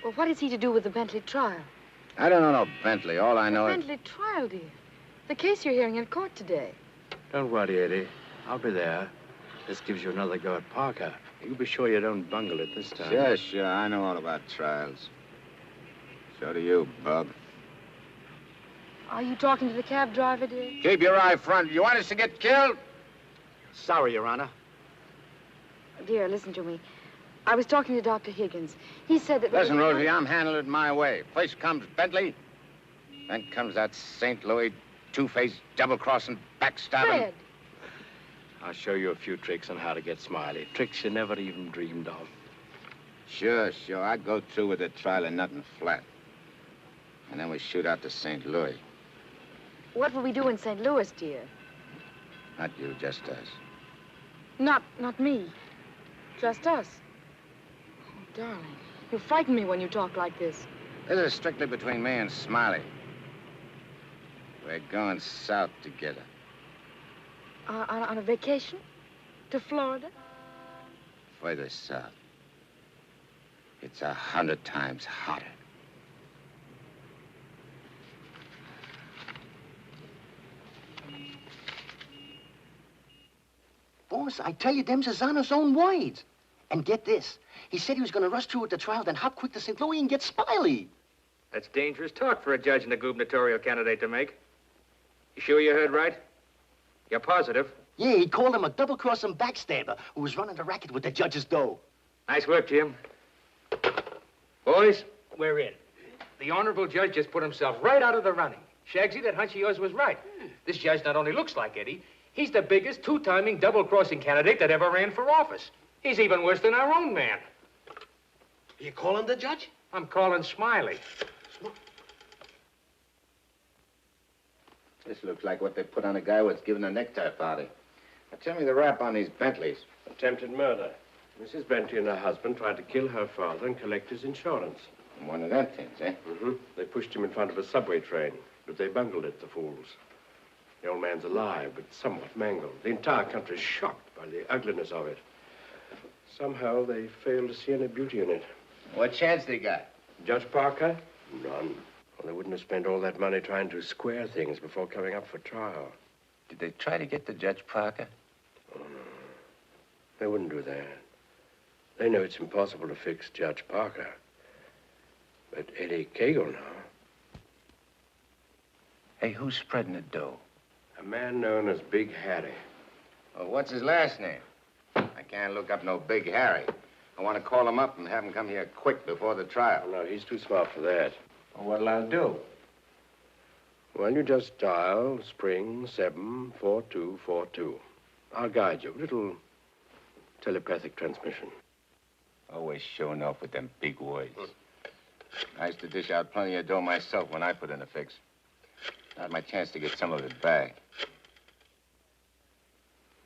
Well, what is he to do with the Bentley trial? I don't know no Bentley. All I know is... Bentley trial, dear. The case you're hearing in court today. Don't worry, Eddie. I'll be there. This gives you another go at Parker. You be sure you don't bungle it this time. Sure. I know all about trials. So do you, Bub. Are you talking to the cab driver, dear? Keep your eye front. You want us to get killed? Sorry, Your Honor. Dear, listen to me. I was talking to Dr. Higgins. He said that... Listen, Rosie, I'm handling it my way. First comes Bentley, then comes that St. Louis two-faced, double-crossing, backstabbing... Fred! I'll show you a few tricks on how to get Smiley. Tricks you never even dreamed of. Sure. I'd go through with the trial and nothing flat. And then we shoot out to St. Louis. What will we do in St. Louis, dear? Not you, just us. Not me. Just us. Oh, darling, you frighten me when you talk like this. This is strictly between me and Smiley. We're going south together. On a vacation? To Florida? Further south. It's 100 times hotter. Boss, I tell you, them's his honor's own words. And get this. He said he was going to rush through with the trial, then hop quick to St. Louis and get Smiley. That's dangerous talk for a judge and a gubernatorial candidate to make. You sure you heard right? You're positive? Yeah, he called him a double-crossing backstabber who was running the racket with the judge's dough. Nice work, Jim. Boys, We're in. The honorable judge just put himself right out of the running. Shagsy, that hunch of yours was right. This judge not only looks like Eddie, he's the biggest two-timing double-crossing candidate that ever ran for office. He's even worse than our own man. You calling the judge? I'm calling Smiley. This looks like what they put on a guy who's giving a necktie party. Now, tell me the rap on these Bentleys. Attempted murder. Mrs. Bentley and her husband tried to kill her father and collect his insurance. One of them things, eh? Mm-hmm. They pushed him in front of a subway train, but they bungled it, the fools. The old man's alive, but somewhat mangled. The entire country's shocked by the ugliness of it. Somehow they failed to see any beauty in it. What chance they got? Judge Parker? None. Well, they wouldn't have spent all that money trying to square things before coming up for trial. Did they try to get the Judge Parker? Oh, no. They wouldn't do that. They know it's impossible to fix Judge Parker. But Eddie Cagle now. Hey, who's spreading the dough? A man known as Big Harry. Well, what's his last name? I can't look up no Big Harry. I want to call him up and have him come here quick before the trial. No, he's too smart for that. Well, what'll I do? Well, you just dial spring 74242. I'll guide you. A little telepathic transmission. Always showing off with them big words. I used to dish out plenty of dough myself when I put in a fix. Not my chance to get some of it back.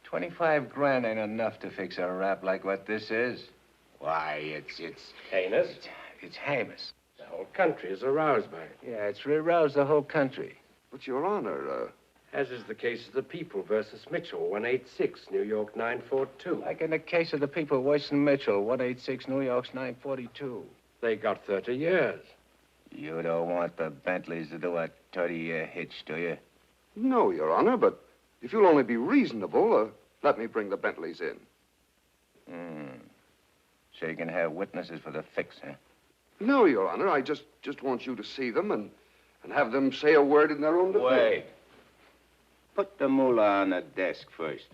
25 grand ain't enough to fix a rap like what this is. Why, it's heinous. It's heinous. The whole country is aroused by it. Yeah, it's aroused the whole country. But, Your Honor, as is the case of the People versus Mitchell, 186, New York 942. Like in the case of the People, Weston Mitchell, 186, New York's 942. They got 30 years. You don't want the Bentleys to do a 30-year hitch, do you? No, Your Honor, but if you'll only be reasonable, let me bring the Bentleys in. So you can have witnesses for the fix, huh? No, Your Honor, I just want you to see them and have them say a word in their own defense. Wait. Put the moolah on the desk first.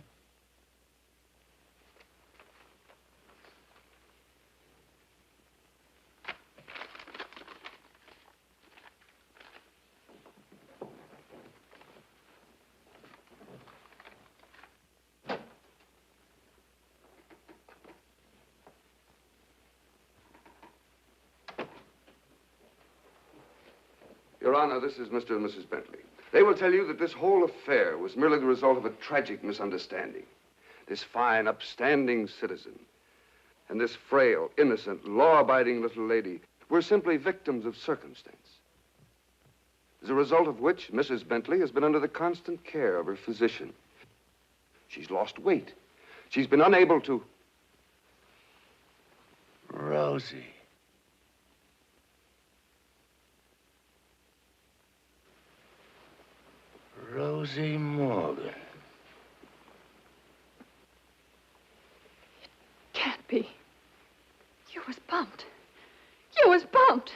Your Honor, this is Mr. and Mrs. Bentley. They will tell you that this whole affair was merely the result of a tragic misunderstanding. This fine, upstanding citizen and this frail, innocent, law-abiding little lady were simply victims of circumstance. As a result of which, Mrs. Bentley has been under the constant care of her physician. She's lost weight. She's been unable to... Rosie. Rosie Morgan. Can't be. You was bumped. You was bumped.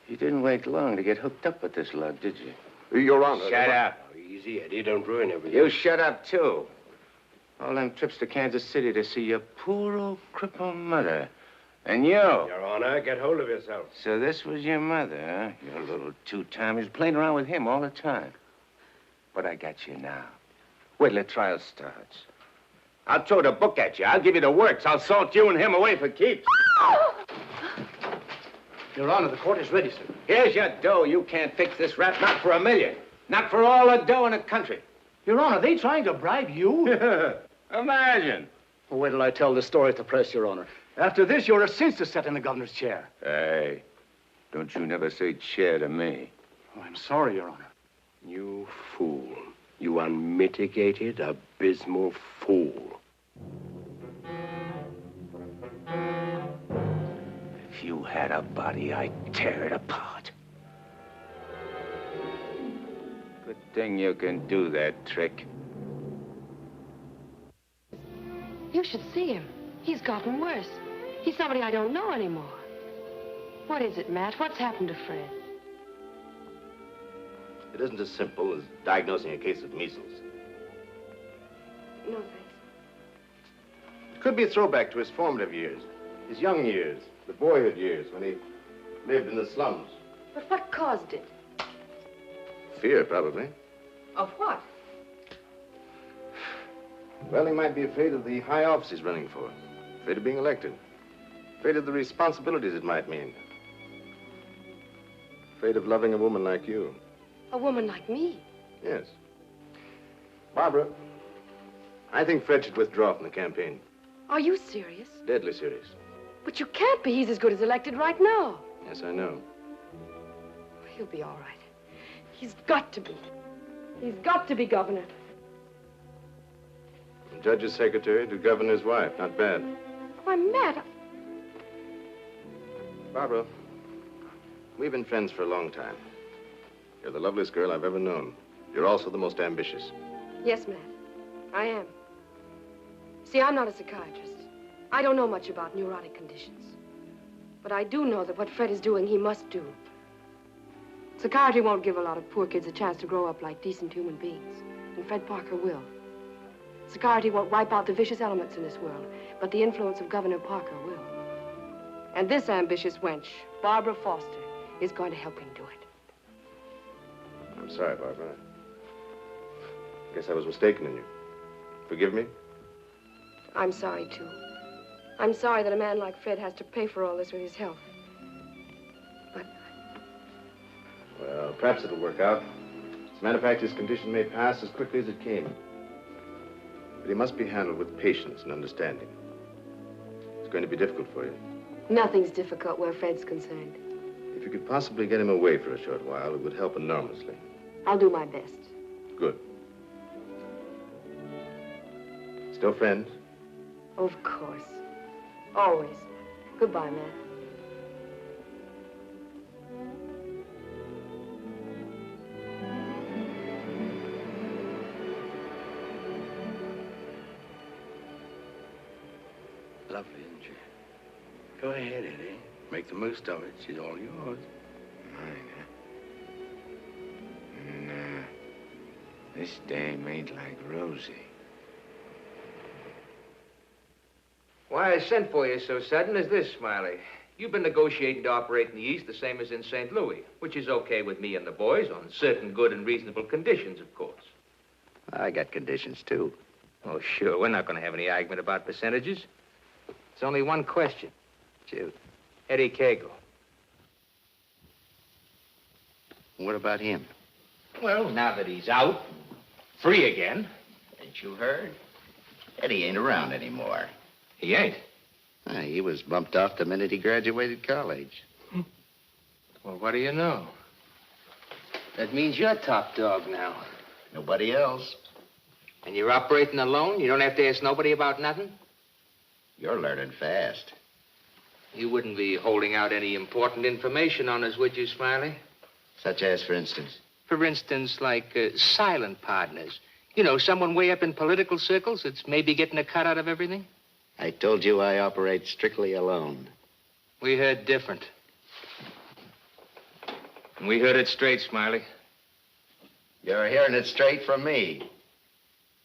You didn't wait long to get hooked up with this lug, did you? Your Honor. Shut up. Easy, Eddie. Don't ruin everything. You shut up, too. All them trips to Kansas City to see your poor old crippled mother. And you. Your Honor, get hold of yourself. So this was your mother, huh? Your little two-timer. You're playing around with him all the time. But I got you now. Wait till the trial starts. I'll throw the book at you. I'll give you the works. I'll salt you and him away for keeps. Your Honor, the court is ready, sir. Here's your dough. You can't fix this rap, not for $1 million. Not for all the dough in the country. Your Honor, they trying to bribe you? Imagine. Well, wait till I tell the story at the press, Your Honor. After this, you're a cinch to sit in the governor's chair. Hey, don't you never say chair to me. Oh, I'm sorry, Your Honor. You fool. You unmitigated, abysmal fool. If you had a body, I'd tear it apart. Good thing you can do that trick. You should see him. He's gotten worse. He's somebody I don't know anymore. What is it, Matt? What's happened to Fred? It isn't as simple as diagnosing a case of measles. No, thanks. It could be a throwback to his formative years, his young years, the boyhood years when he lived in the slums. But what caused it? Fear, probably. Of what? Well, he might be afraid of the high office he's running for, afraid of being elected, afraid of the responsibilities it might mean, afraid of loving a woman like you. A woman like me? Yes. Barbara, I think Fred should withdraw from the campaign. Are you serious? Deadly serious. But you can't be. He's as good as elected right now. Yes, I know. He'll be all right. He's got to be. He's got to be governor. From judge's secretary to governor's wife. Not bad. Why, Matt, Barbara, we've been friends for a long time. You're the loveliest girl I've ever known. You're also the most ambitious. Yes, Matt, I am. See, I'm not a psychiatrist. I don't know much about neurotic conditions. But I do know that what Fred is doing, he must do. Psychiatry won't give a lot of poor kids a chance to grow up like decent human beings. And Fred Parker will. Psychiatry won't wipe out the vicious elements in this world, but the influence of Governor Parker will. And this ambitious wench, Barbara Foster, is going to help him do it. I'm sorry, Barbara. I guess I was mistaken in you. Forgive me? I'm sorry, too. I'm sorry that a man like Fred has to pay for all this with his health. But... Well, perhaps it'll work out. As a matter of fact, his condition may pass as quickly as it came. But he must be handled with patience and understanding. It's going to be difficult for you. Nothing's difficult where Fred's concerned. If you could possibly get him away for a short while, it would help enormously. I'll do my best. Good. Still friends? Of course. Always. Goodbye, Matt. Lovely, isn't she? Go ahead, Eddie. Make the most of it. She's all yours. Mine, huh? Nah. This dame ain't like Rosie. Why I sent for you so sudden is this, Smiley. You've been negotiating to operate in the East the same as in St. Louis, which is okay with me and the boys on certain good and reasonable conditions, of course. I got conditions, too. Oh, sure. We're not going to have any argument about percentages. It's only one question. Shoot. Eddie Cagle. What about him? Well, now that he's out, free again. Ain't you heard? Eddie ain't around anymore. He ain't. He was bumped off the minute he graduated college. Well, what do you know? That means you're top dog now. Nobody else. And you're operating alone? You don't have to ask nobody about nothing? You're learning fast. You wouldn't be holding out any important information on us, would you, Smiley? Such as, for instance? For instance, like silent partners. You know, someone way up in political circles that's maybe getting a cut out of everything? I told you I operate strictly alone. We heard different. And we heard it straight, Smiley. You're hearing it straight from me.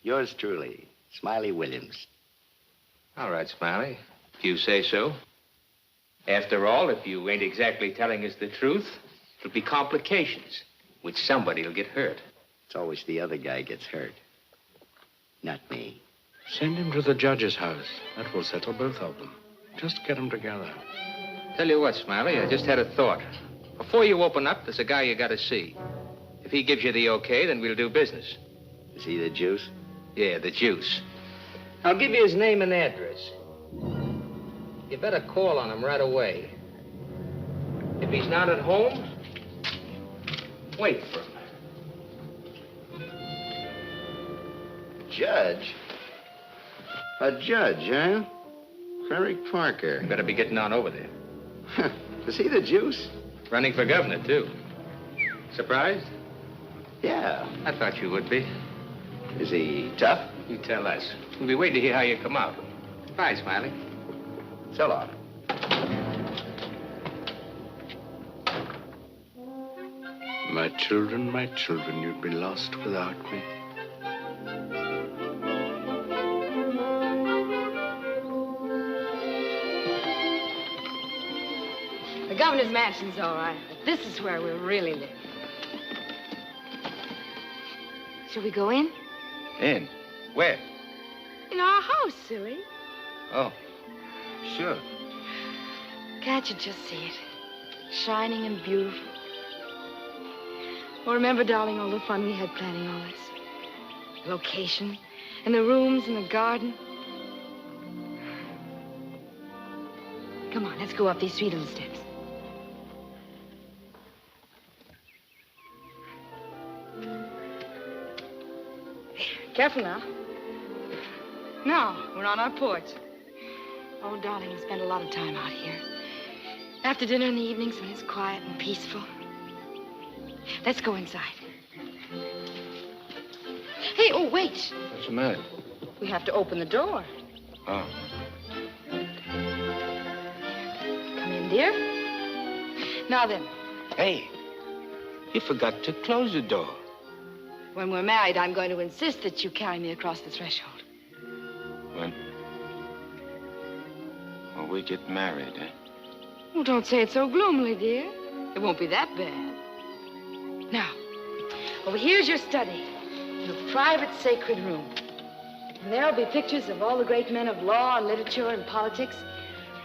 Yours truly, Smiley Williams. All right, Smiley, if you say so. After all, if you ain't exactly telling us the truth, it'll be complications, which somebody'll get hurt. It's always the other guy gets hurt, not me. Send him to the judge's house. That will settle both of them. Just get them together. Tell you what, Smiley, I just had a thought. Before you open up, there's a guy you gotta see. If he gives you the okay, then we'll do business. Is he the juice? Yeah, the juice. I'll give you his name and address. You better call on him right away. If he's not at home, wait for him. Judge? A judge, huh? Frederick Parker. You better be getting on over there. Is he the juice? Running for governor, too. Surprised? Yeah. I thought you would be. Is he tough? You tell us. We'll be waiting to hear how you come out. Bye, Smiley. So long. My children, you'd be lost without me. The governor's mansion's all right, but this is where we'll really live. Shall we go in? In? Where? In our house, silly. Oh, sure. Can't you just see it? Shining and beautiful. Oh, remember, darling, all the fun we had planning all this? The location, and the rooms, and the garden. Come on, let's go up these sweet little steps. Careful now. Now, we're on our porch. Oh, darling, we spend a lot of time out here. After dinner in the evenings when it's quiet and peaceful. Let's go inside. Hey, oh, wait. What's the matter? We have to open the door. Oh. Come in, dear. Now then. Hey, you forgot to close the door. When we're married, I'm going to insist that you carry me across the threshold. When we get married, eh? Well, don't say it so gloomily, dear. It won't be that bad. Now, over here's your study, your private sacred room. And there'll be pictures of all the great men of law and literature and politics.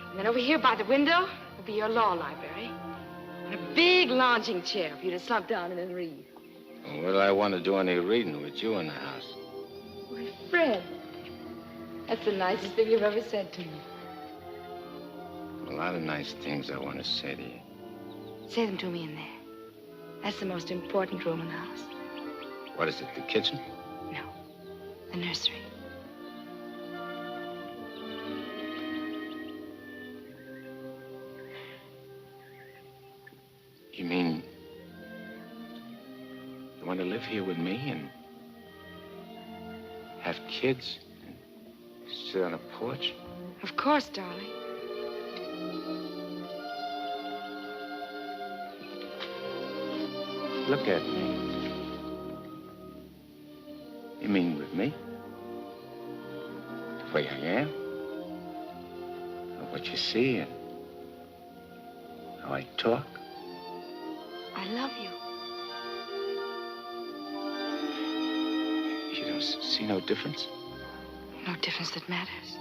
And then over here by the window will be your law library. And a big lounging chair for you to slump down in and read. Will I want to do any reading with you in the house? Why, Fred, that's the nicest thing you've ever said to me. A lot of nice things I want to say to you. Say them to me in there. That's the most important room in the house. What is it, the kitchen? No, the nursery. You mean you want to live here with me and have kids and sit on a porch? Of course, darling. Look at me. You mean with me? The way I am? Or what you see and how I talk? I love you. You don't see no difference? No difference that matters.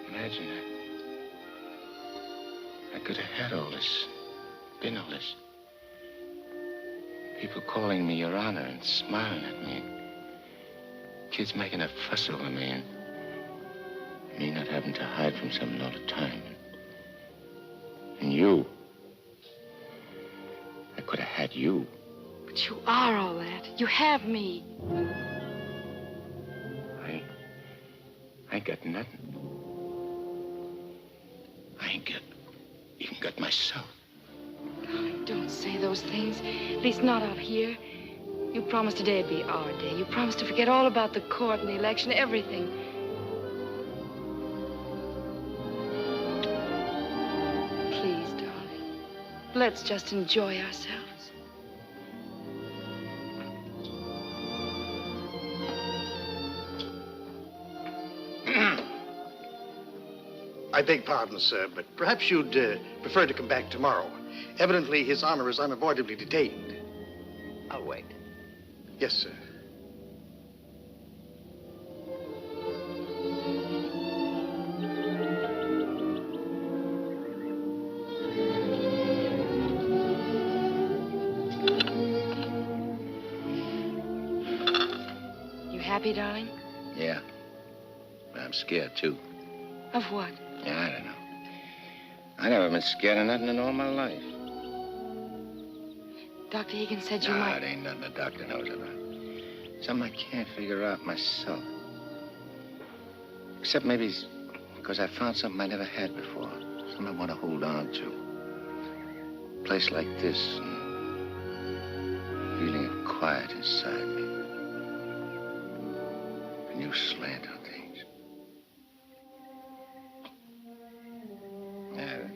Imagine I could have had all this been all this? People calling me Your Honor and smiling at me. Kids making a fuss over me and me not having to hide from something all the time. And you. I could have had you. But you are all that. You have me. I ain't got nothing. I ain't even got myself. Darling, don't say those things. At least not out here. You promised today'd be our day. You promised to forget all about the court and the election, everything. Please, darling. Let's just enjoy ourselves. I beg pardon, sir, but perhaps you'd prefer to come back tomorrow. Evidently, His Honor is unavoidably detained. I'll wait. Yes, sir. You happy, darling? Yeah. But I'm scared, too. Of what? Yeah, I don't know. I never been scared of nothing in all my life. Dr. Higgins said you Nah, might... it ain't nothing the doctor knows about. Something I can't figure out myself. Except maybe it's because I found something I never had before. Something I want to hold on to. A place like this, and feeling it quiet inside me. A new slant on things. Yeah,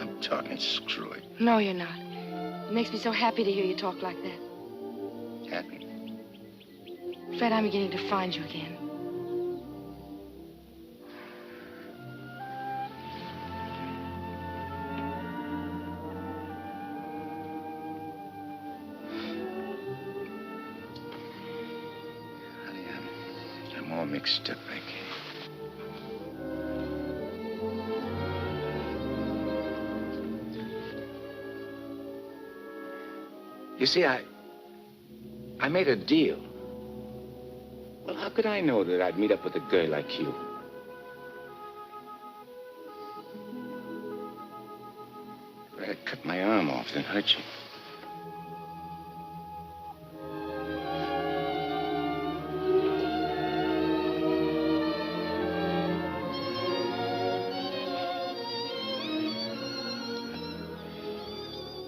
I'm talking screwy. No, you're not. It makes me so happy to hear you talk like that. Happy? Fred, I'm beginning to find you again. Honey, I'm all mixed up, I guess. You see, I made a deal. Well, how could I know that I'd meet up with a girl like you? If I'd cut my arm off and hurt you.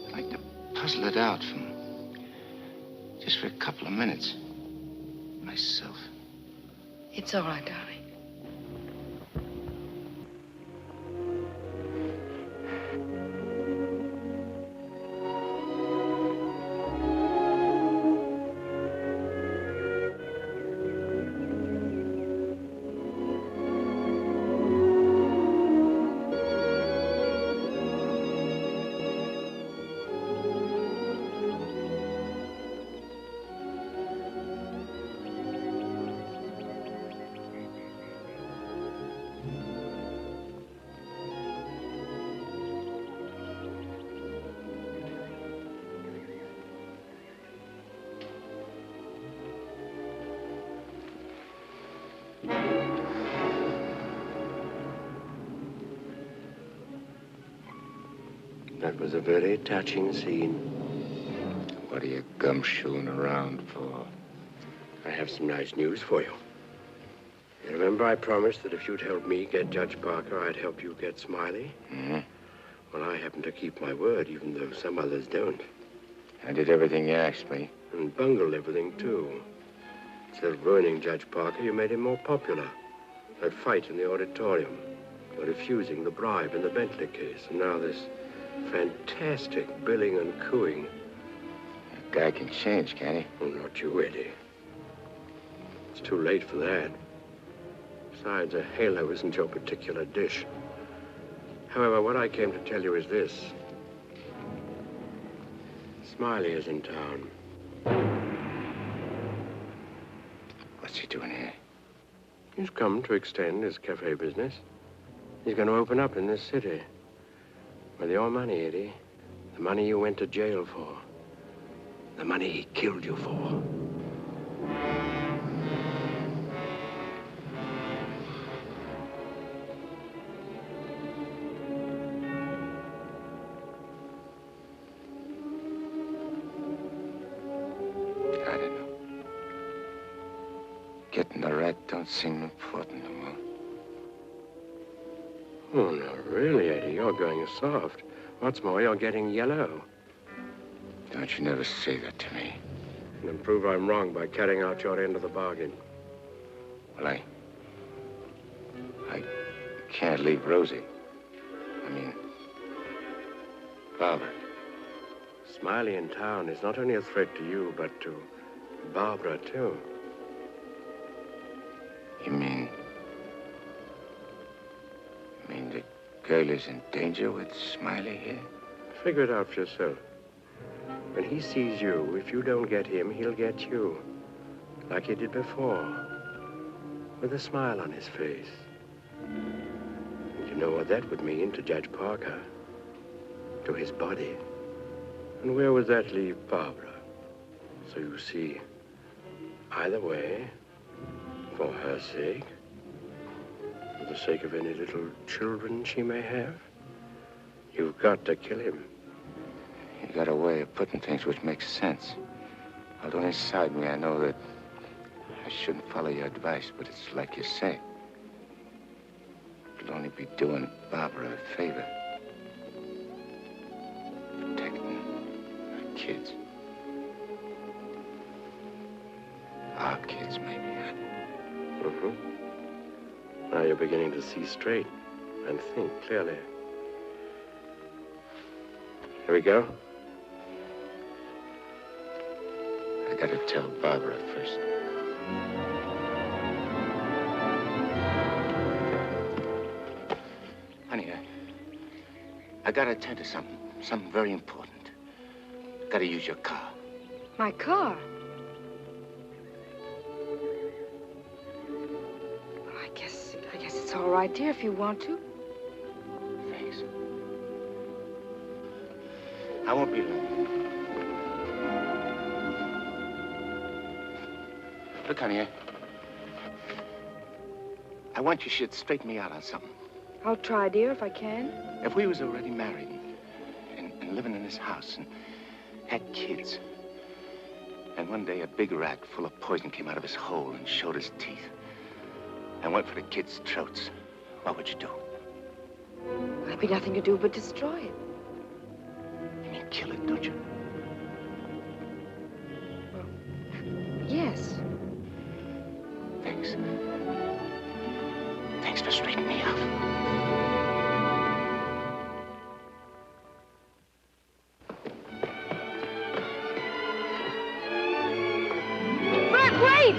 I'd like to puzzle it out from just for a couple of minutes. Myself. It's all right, darling. That was a very touching scene. What are you gumshoeing around for? I have some nice news for you. You remember I promised that if you'd help me get Judge Parker, I'd help you get Smiley? Mm-hmm. Well, I happen to keep my word, even though some others don't. I did everything you asked me. And bungled everything, too. Instead of ruining Judge Parker, you made him more popular. That fight in the auditorium. You're refusing the bribe in the Bentley case. And now this fantastic billing and cooing. A guy can change, can't he? Oh, not you, Eddie. It's too late for that. Besides, a halo isn't your particular dish. However, what I came to tell you is this. Smiley is in town. What's he doing here? He's come to extend his cafe business. He's going to open up in this city. With your money, Eddie, the The money you went to jail for. The money he killed you for. I don't know. Getting the right don't seem important no more. Oh, no, really, Eddie, you're going soft. What's more, you're getting yellow. Don't you never say that to me. And then prove I'm wrong by carrying out your end of the bargain. Well, I can't leave Rosie. I mean, Barbara. Smiley in town is not only a threat to you, but to Barbara, too. You mean the girl is in danger with Smiley here? Figure it out for yourself. When he sees you, if you don't get him, he'll get you. Like he did before. With a smile on his face. And you know what that would mean to Judge Parker. To his body. And where would that leave Barbara? So you see, either way, for her sake, for the sake of any little children she may have, you've got to kill him. You got a way of putting things which makes sense. Although inside me I know that I shouldn't follow your advice, but it's like you say. It'll only be doing Barbara a favor. Protecting her kids. Our kids, maybe, huh? Mm-hmm. Now you're beginning to see straight and think clearly. Here we go. I gotta tell Barbara first. Honey, I gotta attend to something very important. Gotta use your car. My car? Well, I guess it's all right, dear, if you want to. Thanks. I won't be long. Look, honey, I want you should straighten me out on something. I'll try, dear, if I can. If we was already married and living in this house and had kids, and one day a big rat full of poison came out of his hole and showed his teeth and went for the kids' throats, what would you do? There'd be nothing to do but destroy it. You mean kill it, don't you? Yes. Thanks. Thanks for straightening me out. Bert, wait!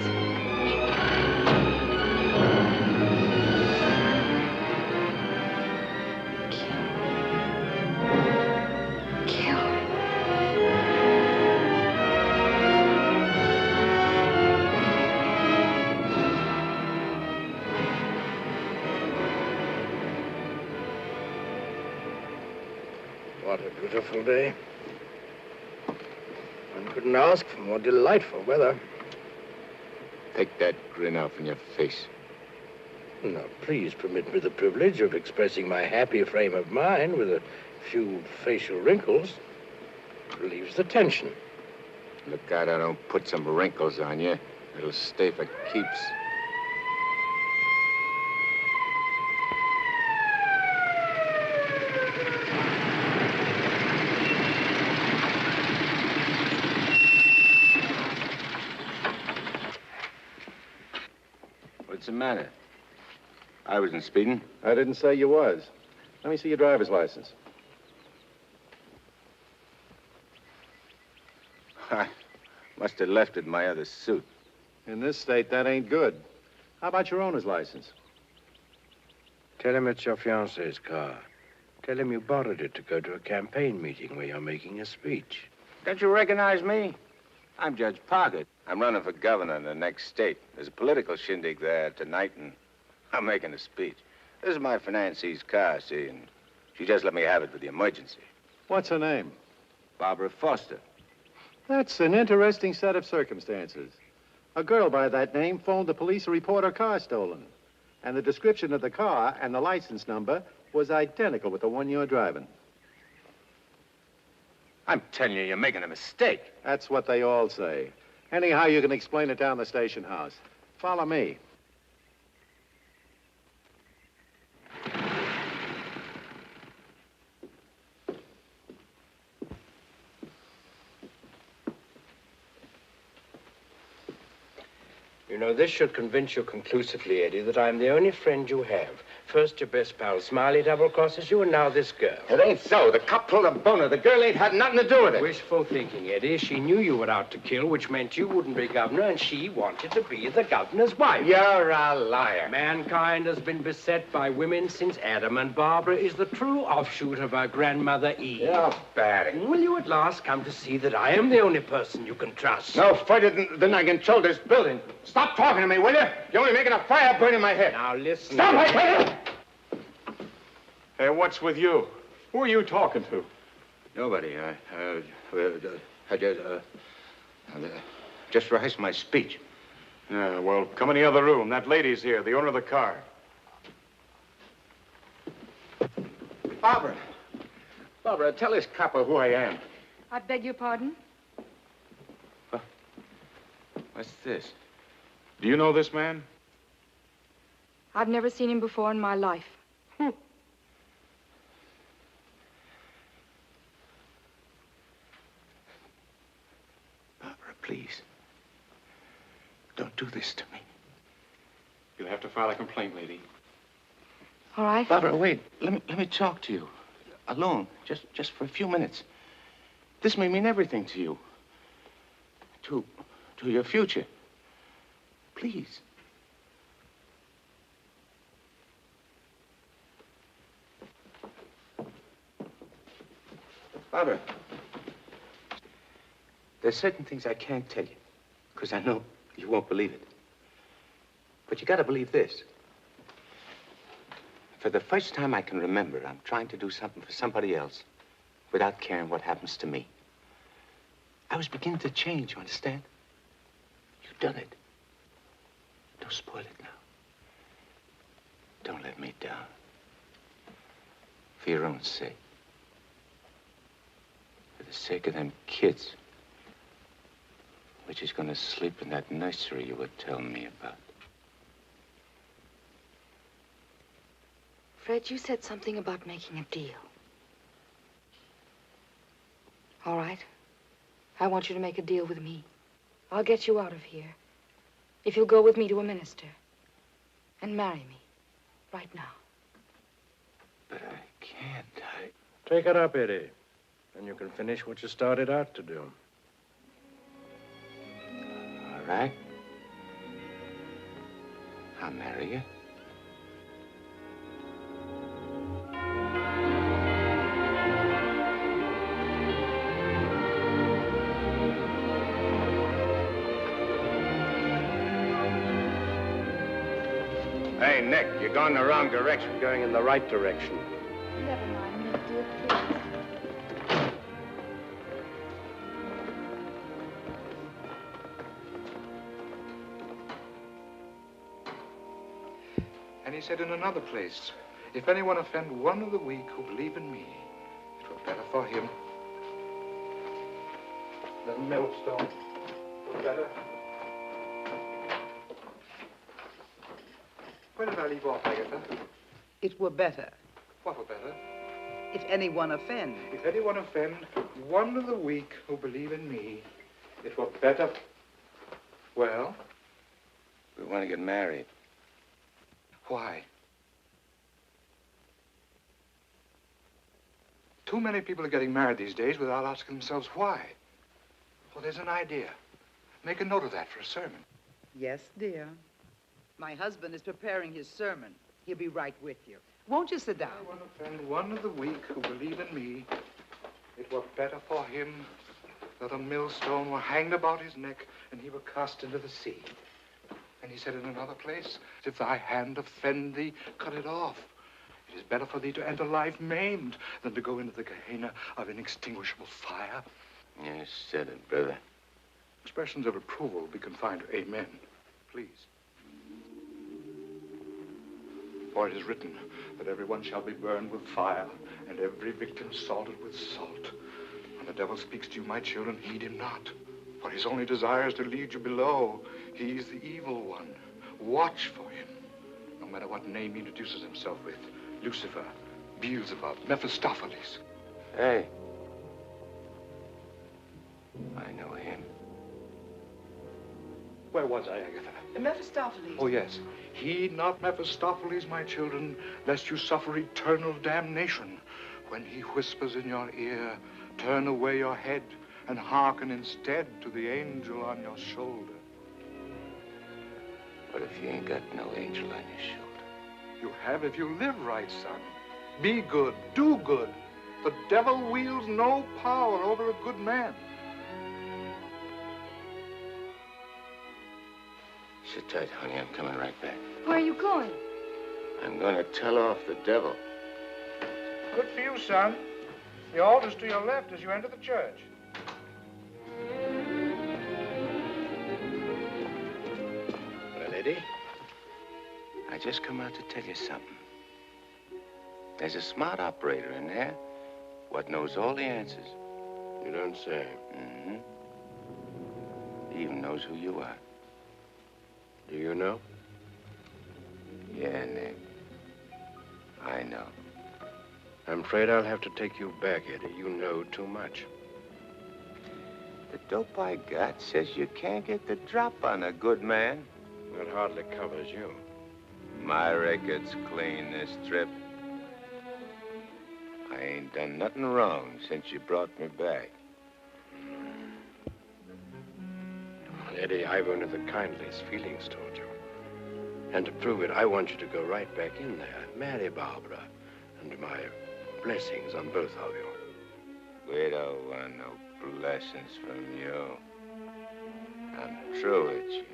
What a beautiful day. One couldn't ask for more delightful weather. Take that grin off in your face. Now, please permit me the privilege of expressing my happy frame of mind with a few facial wrinkles. Relieves the tension. Look out I don't put some wrinkles on you. It'll stay for keeps. What's the matter? I wasn't speeding. I didn't say you was. Let me see your driver's license. I must have left it in my other suit. In this state, that ain't good. How about your owner's license? Tell him it's your fiancé's car. Tell him you borrowed it to go to a campaign meeting where you're making a speech. Don't you recognize me? I'm Judge Parker. I'm running for governor in the next state. There's a political shindig there tonight, and I'm making a speech. This is my financee's car, see, and she just let me have it for the emergency. What's her name? Barbara Foster. That's an interesting set of circumstances. A girl by that name phoned the police to report her car stolen. And the description of the car and the license number was identical with the one you're driving. I'm telling you, you're making a mistake. That's what they all say. Anyhow, you can explain it down the station house. Follow me. You know, this should convince you conclusively, Eddie, that I'm the only friend you have. First, your best pal Smiley double-crosses you, and now this girl. It ain't so. The cop pulled a boner. The girl ain't had nothing to do with it. Wishful thinking, Eddie. She knew you were out to kill, which meant you wouldn't be governor, and she wanted to be the governor's wife. You're a liar. Mankind has been beset by women since Adam, and Barbara is the true offshoot of our grandmother Eve. You're bad. Will you at last come to see that I am the only person you can trust? No further than I control this building. Stop talking to me, will you? You're only making a fire burn in my head. Now, listen. Stop, I tell you! Hey, what's with you? Who are you talking to? Nobody. I just rehearsed my speech. Yeah, well, come in the other room. That lady's here, the owner of the car. Barbara. Barbara, tell this copper who I am. I beg your pardon? What's this? Do you know this man? I've never seen him before in my life. Barbara, please. Don't do this to me. You'll have to file a complaint, lady. All right. Barbara, wait. Let me talk to you. Alone. Just for a few minutes. This may mean everything to you. To your future. Please. Barbara, there's certain things I can't tell you, because I know you won't believe it. But you gotta believe this. For the first time I can remember, I'm trying to do something for somebody else without caring what happens to me. I was beginning to change, you understand? You've done it. Don't spoil it now. Don't let me down. For your own sake. For the sake of them kids. Which is gonna sleep in that nursery you were telling me about. Fred, you said something about making a deal. All right. I want you to make a deal with me. I'll get you out of here. If you'll go with me to a minister. And marry me. Right now. But I can't. Take it up, Eddie. And you can finish what you started out to do. All right. I'll marry you. Hey, Nick, you're going the wrong direction. I'm going in the right direction. Never mind, Nick, dear, please. And he said in another place, if anyone offend one of the weak who believe in me, it were better for him than millstone. Better. Where did I leave off, Agatha? It were better. What were better? If anyone offend. If anyone offend one of the weak who believe in me, it were better. Well? We want to get married. Why? Too many people are getting married these days without asking themselves why. Well, there's an idea. Make a note of that for a sermon. Yes, dear. My husband is preparing his sermon. He'll be right with you. Won't you sit down? If anyone offend one of the weak who believe in me, it were better for him that a millstone were hanged about his neck and he were cast into the sea. And he said in another place, if thy hand offend thee, cut it off. It is better for thee to enter life maimed than to go into the Gehenna of inextinguishable fire. You said it, brother. Expressions of approval be confined to amen, please. For it is written that everyone shall be burned with fire, and every victim salted with salt. When the devil speaks to you, my children, heed him not. For his only desire is to lead you below. He is the evil one. Watch for him, no matter what name he introduces himself with. Lucifer, Beelzebub, Mephistopheles. Hey. I know him. Where was I, Agatha? Mephistopheles. Oh, yes. Heed not Mephistopheles, my children, lest you suffer eternal damnation. When he whispers in your ear, turn away your head and hearken instead to the angel on your shoulder. What if you ain't got no angel on your shoulder? You have if you live right, son. Be good, do good. The devil wields no power over a good man. Sit tight, honey. I'm coming right back. Where are you going? I'm going to tell off the devil. Good for you, son. The altar's to your left as you enter the church. Well, Eddie, I just come out to tell you something. There's a smart operator in there what knows all the answers. You don't say. Mm-hmm. He even knows who you are. Do you know? Yeah, Nick. I know. I'm afraid I'll have to take you back, Eddie. You know too much. The dope I got says you can't get the drop on a good man. That hardly covers you. My record's clean this trip. I ain't done nothing wrong since you brought me back. Well, Eddie, I've only the kindliest feelings toward you. And to prove it, I want you to go right back in there, marry Barbara, and my blessings on both of you. We don't want no blessings from you. I'm through with you.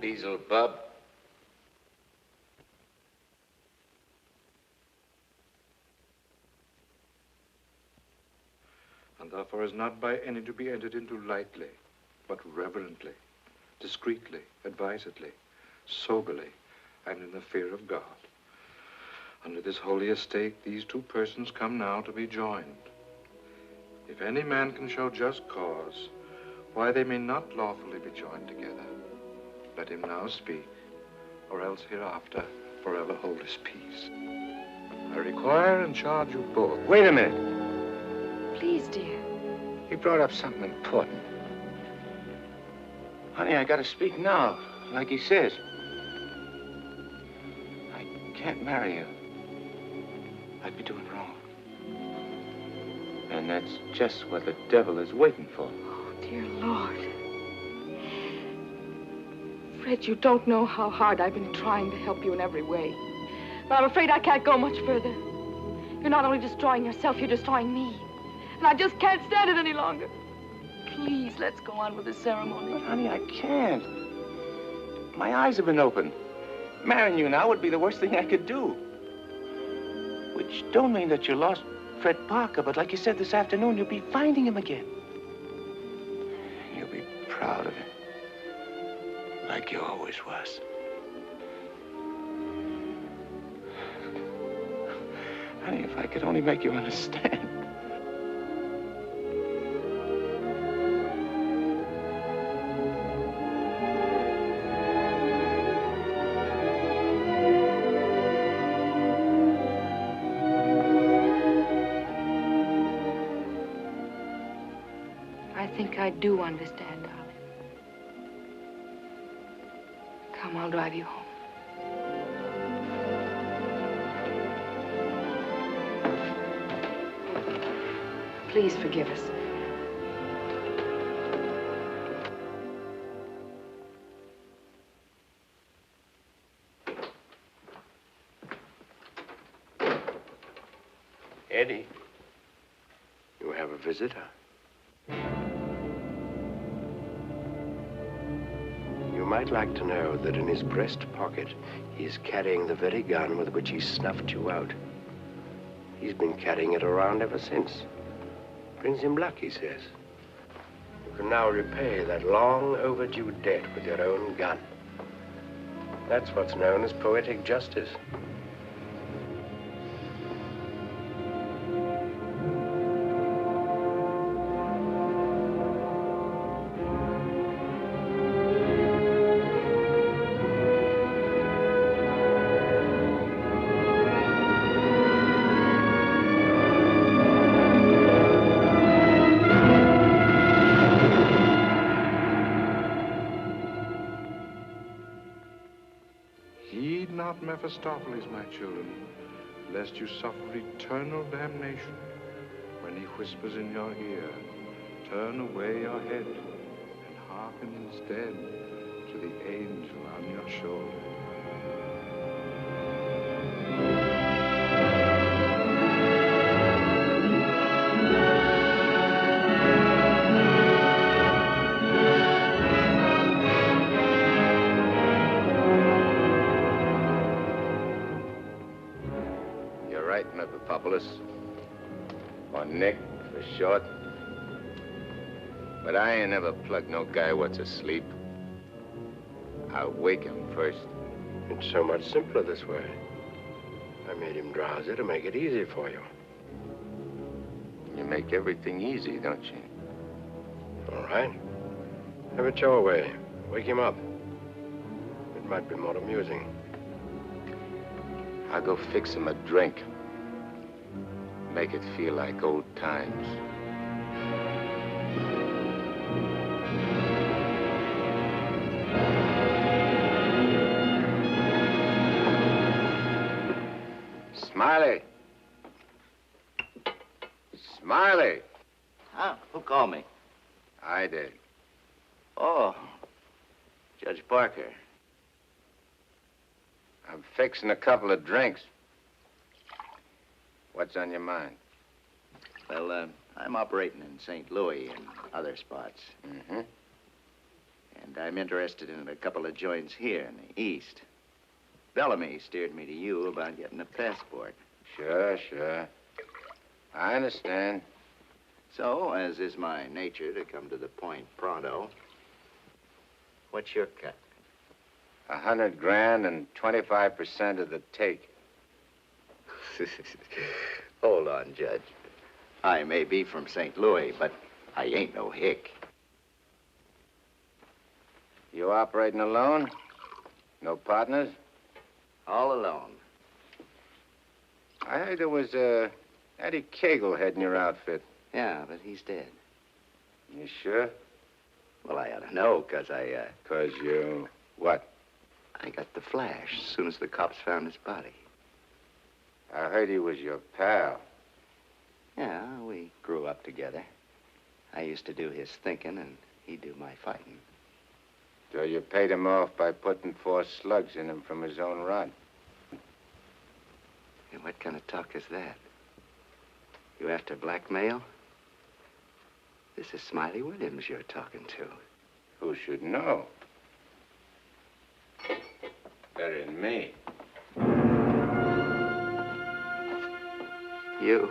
Beelzebub. And therefore is not by any to be entered into lightly, but reverently, discreetly, advisedly, soberly, and in the fear of God. Under this holy estate, these two persons come now to be joined. If any man can show just cause why they may not lawfully be joined together, let him now speak, or else hereafter forever hold his peace. I require and charge you both. Wait a minute. Please, dear. He brought up something important. Honey, I gotta speak now, like he says. I can't marry you. I'd be doing wrong. And that's just what the devil is waiting for. Oh, dear Lord. Fred, you don't know how hard I've been trying to help you in every way. But I'm afraid I can't go much further. You're not only destroying yourself, you're destroying me. And I just can't stand it any longer. Please, let's go on with the ceremony. But, honey, I can't. My eyes have been opened. Marrying you now would be the worst thing I could do. Which don't mean that you lost Fred Parker, but like you said this afternoon, you'll be finding him again. You'll be proud of him. Like you always was. Honey, if I could only make you understand. I think I do understand, darling. Come, I'll drive you home. Please forgive us. Eddie. You have a visitor. You might like to know that in his breast pocket, he is carrying the very gun with which he snuffed you out. He's been carrying it around ever since. Brings him luck, he says. You can now repay that long overdue debt with your own gun. That's what's known as poetic justice. Mephistopheles, my children, lest you suffer eternal damnation when he whispers in your ear, turn away your head and hearken instead to the angel on your shoulder. Or Nick, for short. But I ain't never plugged no guy what's asleep. I'll wake him first. It's so much simpler this way. I made him drowsy to make it easy for you. You make everything easy, don't you? All right. Have it your way. Wake him up. It might be more amusing. I'll go fix him a drink. Make it feel like old times. Smiley! Smiley! Huh? Who called me? I did. Oh, Judge Parker. I'm fixing a couple of drinks. What's on your mind? Well, I'm operating in St. Louis and other spots. Mm-hmm. And I'm interested in a couple of joints here in the East. Bellamy steered me to you about getting a passport. Sure. I understand. So, as is my nature to come to the point pronto, what's your cut? 100 grand and 25% of the take. Hold on, Judge. I may be from St. Louis, but I ain't no hick. You operating alone? No partners? All alone. I heard there was Eddie Kegel heading your outfit. Yeah, but he's dead. You sure? Well, I ought to know, 'cause I, 'Cause you... what? I got the flash as soon as the cops found his body. I heard he was your pal. Yeah, we grew up together. I used to do his thinking, and he'd do my fighting. So you paid him off by putting 4 slugs in him from his own rod. And what kind of talk is that? You after blackmail? This is Smiley Williams you're talking to. Who should know? Better than me. You...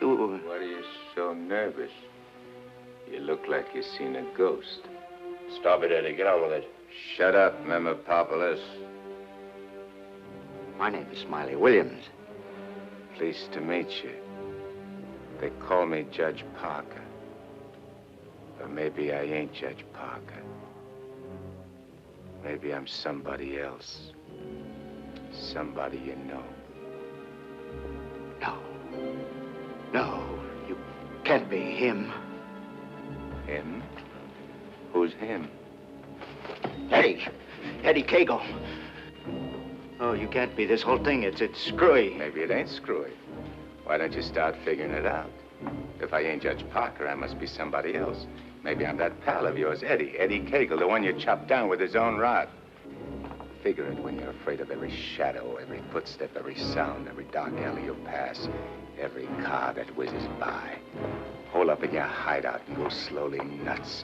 What are you so nervous? You look like you've seen a ghost. Stop it, Eddie. Get on with it. Shut up, Memopopoulos. My name is Smiley Williams. Pleased to meet you. They call me Judge Parker. Or maybe I ain't Judge Parker. Maybe I'm somebody else. Somebody you know. No, you can't be him. Him? Who's him? Eddie Kegel. Oh, you can't be. This whole thing, it's screwy. Maybe it ain't screwy. Why don't you start figuring it out? If I ain't Judge Parker, I must be somebody else. Maybe I'm that pal of yours, Eddie Kegel, the one you chopped down with his own rod. Figure it when you're afraid of every shadow, every footstep, every sound, every dark alley you pass, every car that whizzes by. Hole up in your hideout and go slowly nuts.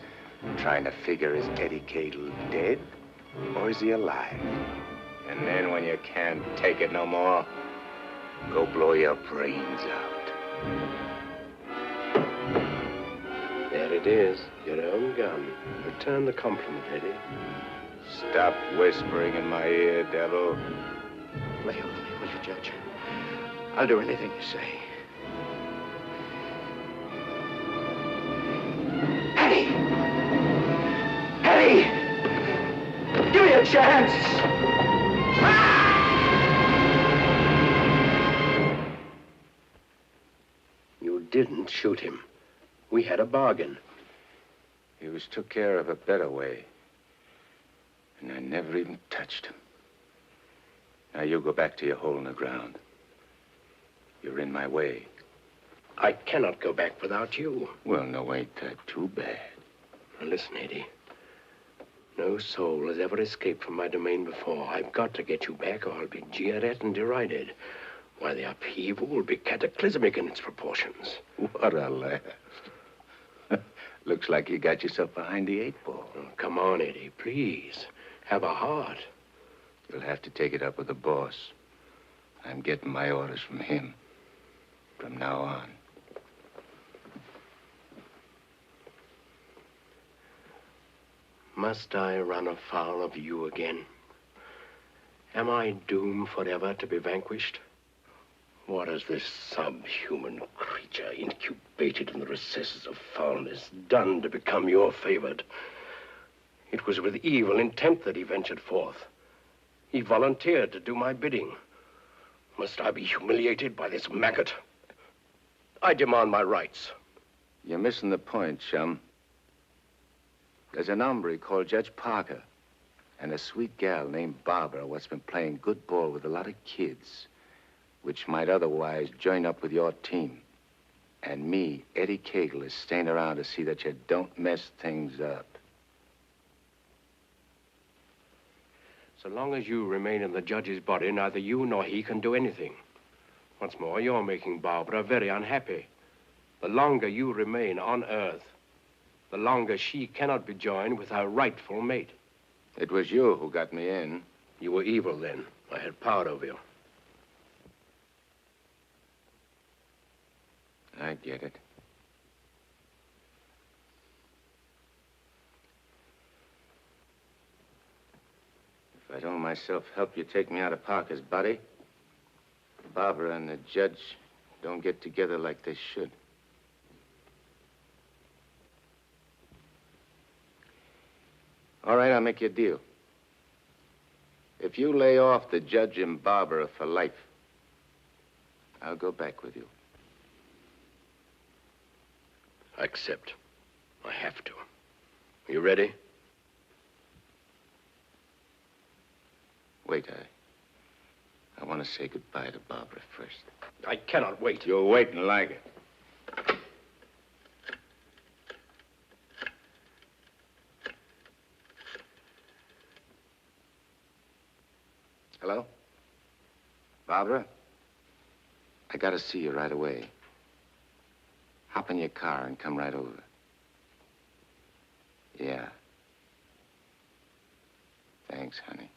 Trying to figure, is Eddie Cagle dead or is he alive? And then when you can't take it no more, go blow your brains out. There it is, your own gun. Return the compliment, Eddie. Stop whispering in my ear, devil. Lay over me, will you, Judge? I'll do anything you say. Eddie! Eddie! Give me a chance! You didn't shoot him. We had a bargain. He was took care of a better way. And I never even touched him. Now you go back to your hole in the ground. You're in my way. I cannot go back without you. Well, no, ain't that too bad. Now, listen, Eddie. No soul has ever escaped from my domain before. I've got to get you back or I'll be jeered at and derided. Why, the upheaval will be cataclysmic in its proportions. What a laugh. Looks like you got yourself behind the 8 ball. Oh, come on, Eddie, please. Have a heart. You'll have to take it up with the boss. I'm getting my orders from him. From now on. Must I run afoul of you again? Am I doomed forever to be vanquished? What has this subhuman creature, incubated in the recesses of foulness, done to become your favored? It was with evil intent that he ventured forth. He volunteered to do my bidding. Must I be humiliated by this maggot? I demand my rights. You're missing the point, chum. There's an hombre called Judge Parker and a sweet gal named Barbara what's been playing good ball with a lot of kids, which might otherwise join up with your team. And me, Eddie Cagle, is staying around to see that you don't mess things up. So long as you remain in the judge's body, neither you nor he can do anything. Once more, you're making Barbara very unhappy. The longer you remain on Earth, the longer she cannot be joined with her rightful mate. It was you who got me in. You were evil then. I had power over you. I get it. If I don't myself help you take me out of Parker's body, Barbara and the judge don't get together like they should. All right, I'll make you a deal. If you lay off the judge and Barbara for life, I'll go back with you. I accept. I have to. Are you ready? Wait, I want to say goodbye to Barbara first. I cannot wait. You'll wait and like it. Hello? Barbara? I gotta see you right away. Hop in your car and come right over. Yeah. Thanks, honey.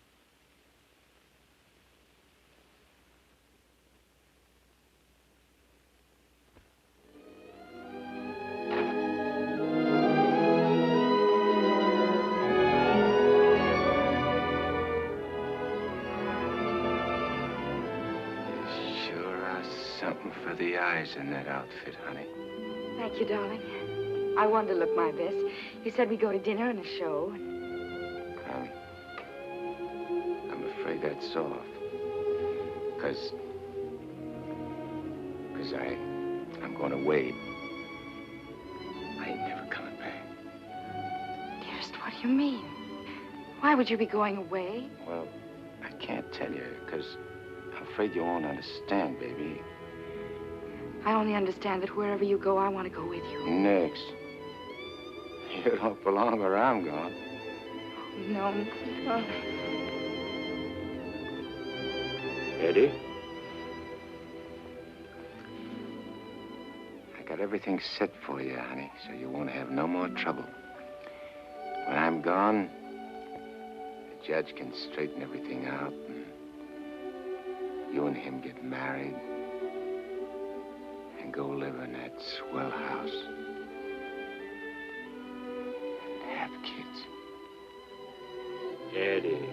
Something for the eyes in that outfit, honey. Thank you, darling. I wanted to look my best. You said we'd go to dinner and a show. I'm afraid that's off. Because I'm going away. I ain't never coming back. Dearest, what do you mean? Why would you be going away? Well, I can't tell you, because I'm afraid you won't understand, baby. I only understand that wherever you go, I want to go with you. Next. You don't belong where I'm going. No. Oh. Eddie? I got everything set for you, honey, so you won't have no more trouble. When I'm gone, the judge can straighten everything out. And you and him get married and go live in that swell house and have kids. Eddie.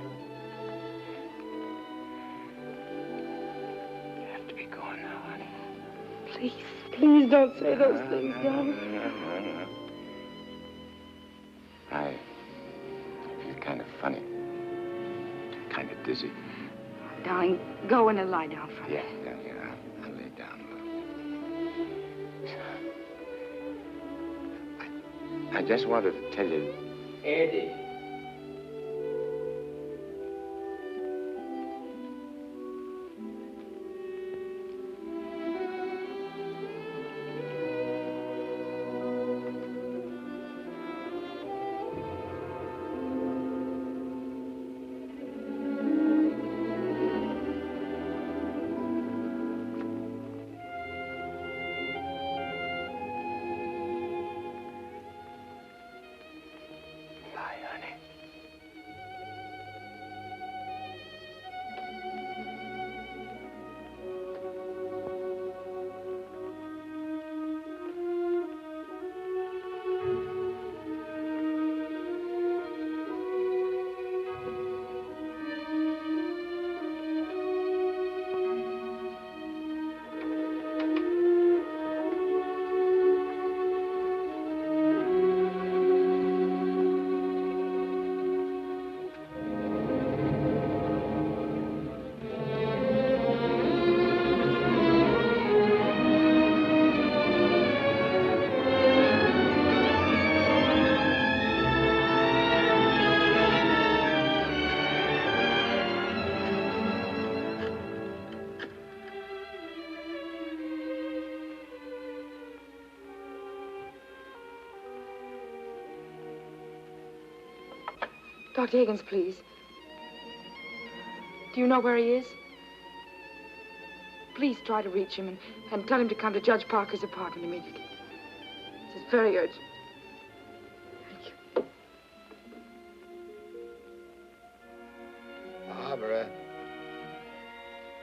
You have to be going now, honey. Please, please don't say those things, darling. No. I feel kind of funny. Kind of dizzy. Darling, go in and lie down for me. Yeah. I'll lay down a little. I just wanted to tell you... Eddie. Dr. Higgins, please. Do you know where he is? Please try to reach him and tell him to come to Judge Parker's apartment immediately. This is very urgent.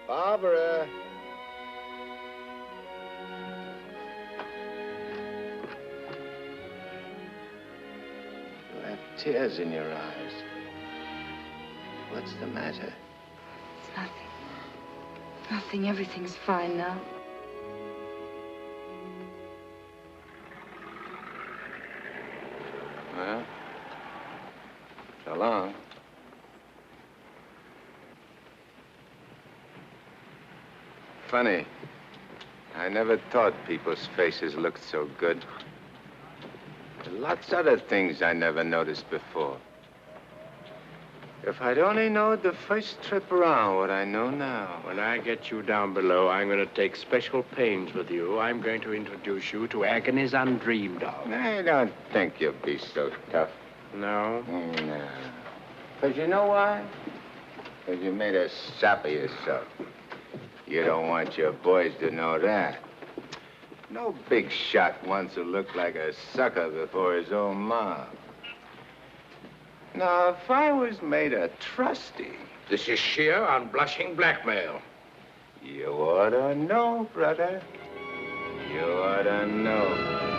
Barbara. You have tears in your eyes. What's the matter? It's nothing. Nothing. Everything's fine now. Well, so long. Funny. I never thought people's faces looked so good. There are lots of other things I never noticed before. If I'd only known the first trip around what I know now. When I get you down below, I'm going to take special pains with you. I'm going to introduce you to agonies undreamed of. I don't think you'll be so tough. No? No. Because you know why? Because you made a sap of yourself. You don't want your boys to know that. No big shot wants to look like a sucker before his own mom. Now, if I was made a trustee... This is sheer, unblushing blackmail. You ought to know, brother. You ought to know.